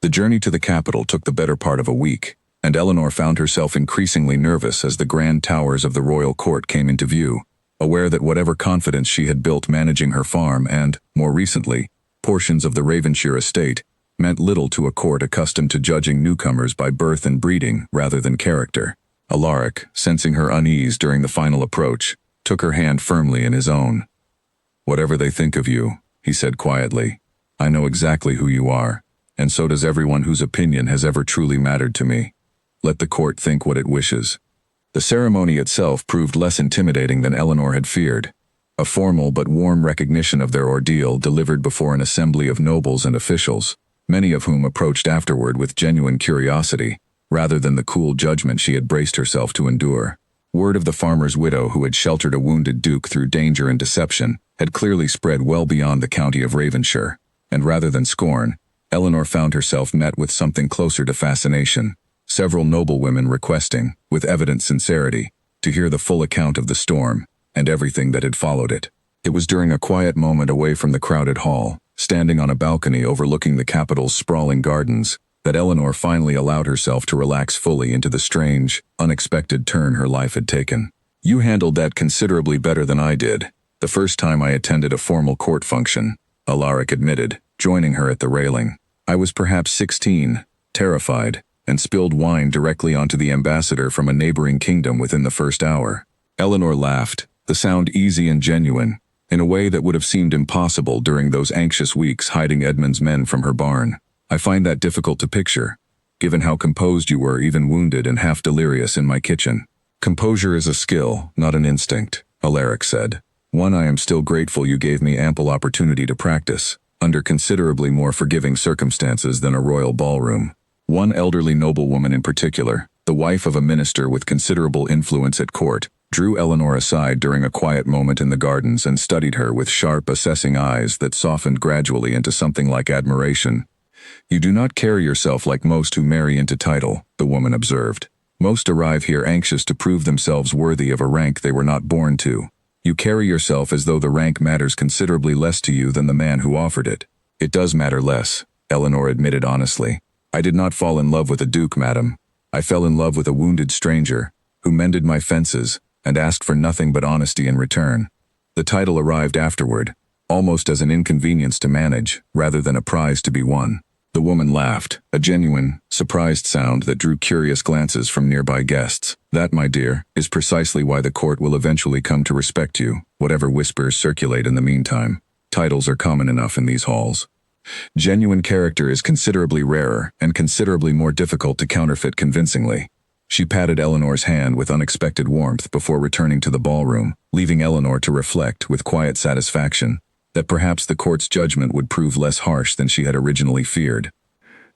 The journey to the capital took the better part of a week, and Eleanor found herself increasingly nervous as the grand towers of the royal court came into view, aware that whatever confidence she had built managing her farm and, more recently, portions of the Ravenshire estate, meant little to a court accustomed to judging newcomers by birth and breeding rather than character. Alaric, sensing her unease during the final approach, took her hand firmly in his own. "Whatever they think of you," he said quietly, "I know exactly who you are, and so does everyone whose opinion has ever truly mattered to me. let the court think what it wishes. The ceremony itself proved less intimidating than Eleanor had feared. A formal but warm recognition of their ordeal delivered before an assembly of nobles and officials, many of whom approached afterward with genuine curiosity, rather than the cool judgment she had braced herself to endure. Word of the farmer's widow who had sheltered a wounded duke through danger and deception had clearly spread well beyond the county of Ravenshire, and rather than scorn, Eleanor found herself met with something closer to fascination. Several noblewomen requesting, with evident sincerity, to hear the full account of the storm, and everything that had followed it. It was during a quiet moment away from the crowded hall, standing on a balcony overlooking the capital's sprawling gardens, that Eleanor finally allowed herself to relax fully into the strange, unexpected turn her life had taken. "You handled that considerably better than I did, the first time I attended a formal court function," Alaric admitted, joining her at the railing. "I was perhaps 16, terrified, and spilled wine directly onto the ambassador from a neighboring kingdom within the first hour." Eleanor laughed, the sound easy and genuine, in a way that would have seemed impossible during those anxious weeks hiding Edmund's men from her barn. "I find that difficult to picture, given how composed you were, even wounded and half delirious in my kitchen." "Composure is a skill, not an instinct," Alaric said. "One I am still grateful you gave me ample opportunity to practice, under considerably more forgiving circumstances than a royal ballroom." One elderly noblewoman in particular, the wife of a minister with considerable influence at court, drew Eleanor aside during a quiet moment in the gardens and studied her with sharp, assessing eyes that softened gradually into something like admiration. "You do not carry yourself like most who marry into title," the woman observed. "Most arrive here anxious to prove themselves worthy of a rank they were not born to. You carry yourself as though the rank matters considerably less to you than the man who offered it." "It does matter less," Eleanor admitted honestly. "I did not fall in love with a duke, madam. I fell in love with a wounded stranger, who mended my fences, and asked for nothing but honesty in return. The title arrived afterward, almost as an inconvenience to manage, rather than a prize to be won." The woman laughed, a genuine, surprised sound that drew curious glances from nearby guests. "That, my dear, is precisely why the court will eventually come to respect you, whatever whispers circulate in the meantime. Titles are common enough in these halls. Genuine character is considerably rarer and considerably more difficult to counterfeit convincingly." She patted Eleanor's hand with unexpected warmth before returning to the ballroom, leaving Eleanor to reflect with quiet satisfaction that perhaps the court's judgment would prove less harsh than she had originally feared.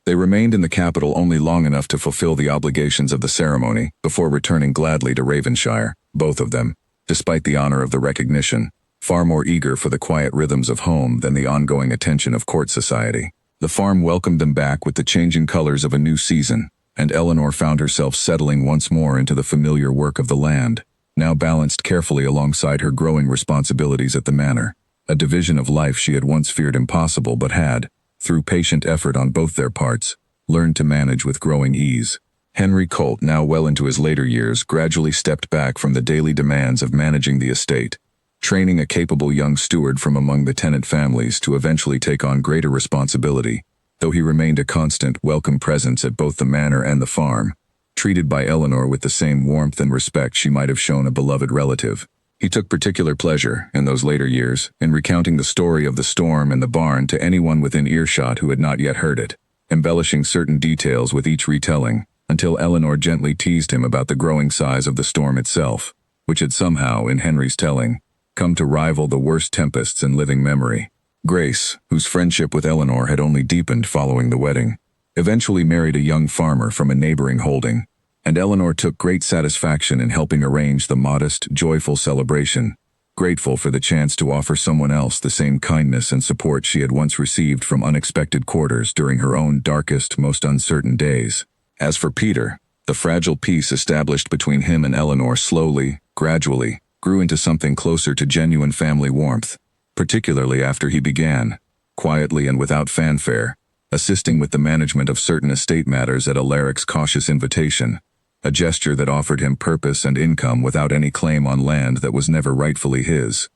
They remained in the capital only long enough to fulfill the obligations of the ceremony before returning gladly to Ravenshire, both of them, despite the honor of the recognition, far more eager for the quiet rhythms of home than the ongoing attention of court society. The farm welcomed them back with the changing colors of a new season, and Eleanor found herself settling once more into the familiar work of the land, now balanced carefully alongside her growing responsibilities at the manor, a division of life she had once feared impossible but had, through patient effort on both their parts, learned to manage with growing ease. Henry Colt, now well into his later years, gradually stepped back from the daily demands of managing the estate, training a capable young steward from among the tenant families to eventually take on greater responsibility, though he remained a constant, welcome presence at both the manor and the farm, treated by Eleanor with the same warmth and respect she might have shown a beloved relative. He took particular pleasure, in those later years, in recounting the story of the storm and the barn to anyone within earshot who had not yet heard it, embellishing certain details with each retelling, until Eleanor gently teased him about the growing size of the storm itself, which had somehow, in Henry's telling, come to rival the worst tempests in living memory. Grace, whose friendship with Eleanor had only deepened following the wedding, eventually married a young farmer from a neighboring holding, and Eleanor took great satisfaction in helping arrange the modest, joyful celebration, grateful for the chance to offer someone else the same kindness and support she had once received from unexpected quarters during her own darkest, most uncertain days. As for Peter, the fragile peace established between him and Eleanor slowly, gradually, grew into something closer to genuine family warmth, particularly after he began, quietly and without fanfare, assisting with the management of certain estate matters at Alaric's cautious invitation, a gesture that offered him purpose and income without any claim on land that was never rightfully his.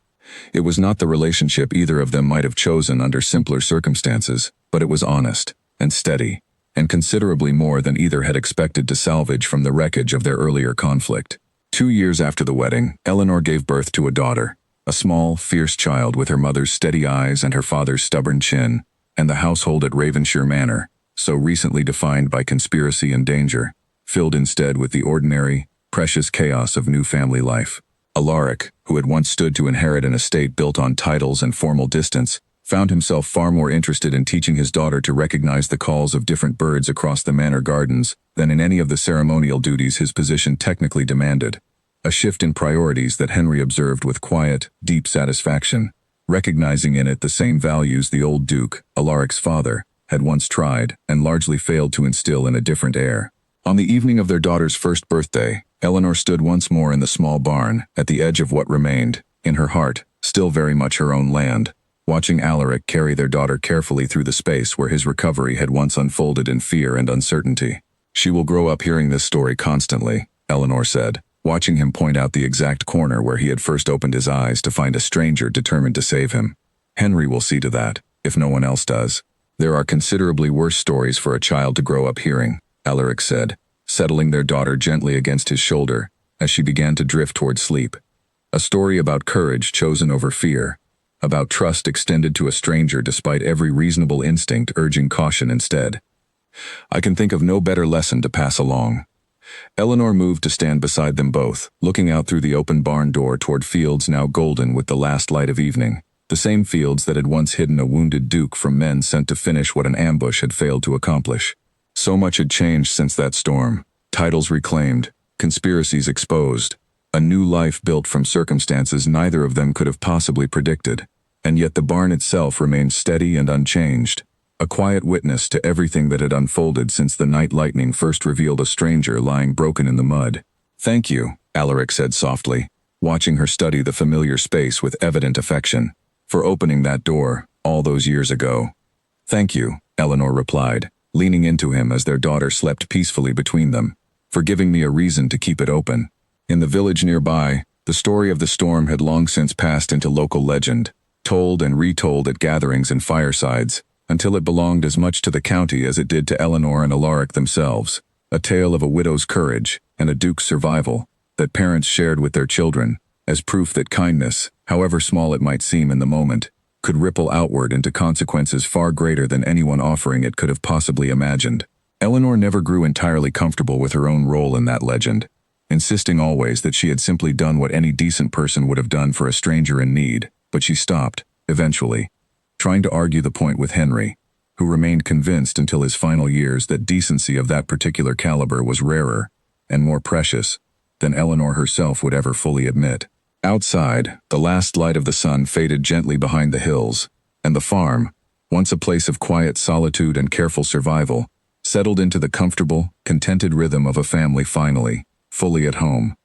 It was not the relationship either of them might have chosen under simpler circumstances, but it was honest and steady, and considerably more than either had expected to salvage from the wreckage of their earlier conflict. 2 years after the wedding, Eleanor gave birth to a daughter, a small, fierce child with her mother's steady eyes and her father's stubborn chin, and the household at Ravenshire Manor, so recently defined by conspiracy and danger, filled instead with the ordinary, precious chaos of new family life. Alaric, who had once stood to inherit an estate built on titles and formal distance, found himself far more interested in teaching his daughter to recognize the calls of different birds across the manor gardens than in any of the ceremonial duties his position technically demanded. A shift in priorities that Henry observed with quiet, deep satisfaction, recognizing in it the same values the old Duke, Alaric's father, had once tried and largely failed to instill in a different heir. On the evening of their daughter's first birthday, Eleanor stood once more in the small barn, at the edge of what remained, in her heart, still very much her own land, watching Alaric carry their daughter carefully through the space where his recovery had once unfolded in fear and uncertainty. "She will grow up hearing this story constantly," Eleanor said, watching him point out the exact corner where he had first opened his eyes to find a stranger determined to save him. "Henry will see to that, if no one else does. There are considerably worse stories for a child to grow up hearing," Alaric said, settling their daughter gently against his shoulder as she began to drift toward sleep. "A story about courage chosen over fear, about trust extended to a stranger despite every reasonable instinct urging caution instead. I can think of no better lesson to pass along." Eleanor moved to stand beside them both, looking out through the open barn door toward fields now golden with the last light of evening, the same fields that had once hidden a wounded duke from men sent to finish what an ambush had failed to accomplish. So much had changed since that storm. Titles reclaimed, conspiracies exposed, a new life built from circumstances neither of them could have possibly predicted. And yet the barn itself remained steady and unchanged, a quiet witness to everything that had unfolded since the night lightning first revealed a stranger lying broken in the mud. "Thank you," Alaric said softly, watching her study the familiar space with evident affection, "for opening that door, all those years ago." "Thank you," Eleanor replied, leaning into him as their daughter slept peacefully between them, "for giving me a reason to keep it open." In the village nearby, the story of the storm had long since passed into local legend, told and retold at gatherings and firesides, until it belonged as much to the county as it did to Eleanor and Alaric themselves, a tale of a widow's courage and a duke's survival that parents shared with their children, as proof that kindness, however small it might seem in the moment, could ripple outward into consequences far greater than anyone offering it could have possibly imagined. Eleanor never grew entirely comfortable with her own role in that legend, insisting always that she had simply done what any decent person would have done for a stranger in need, but she stopped, eventually, trying to argue the point with Henry, who remained convinced until his final years that decency of that particular caliber was rarer and more precious than Eleanor herself would ever fully admit. Outside, the last light of the sun faded gently behind the hills, and the farm, once a place of quiet solitude and careful survival, settled into the comfortable, contented rhythm of a family finally, fully at home.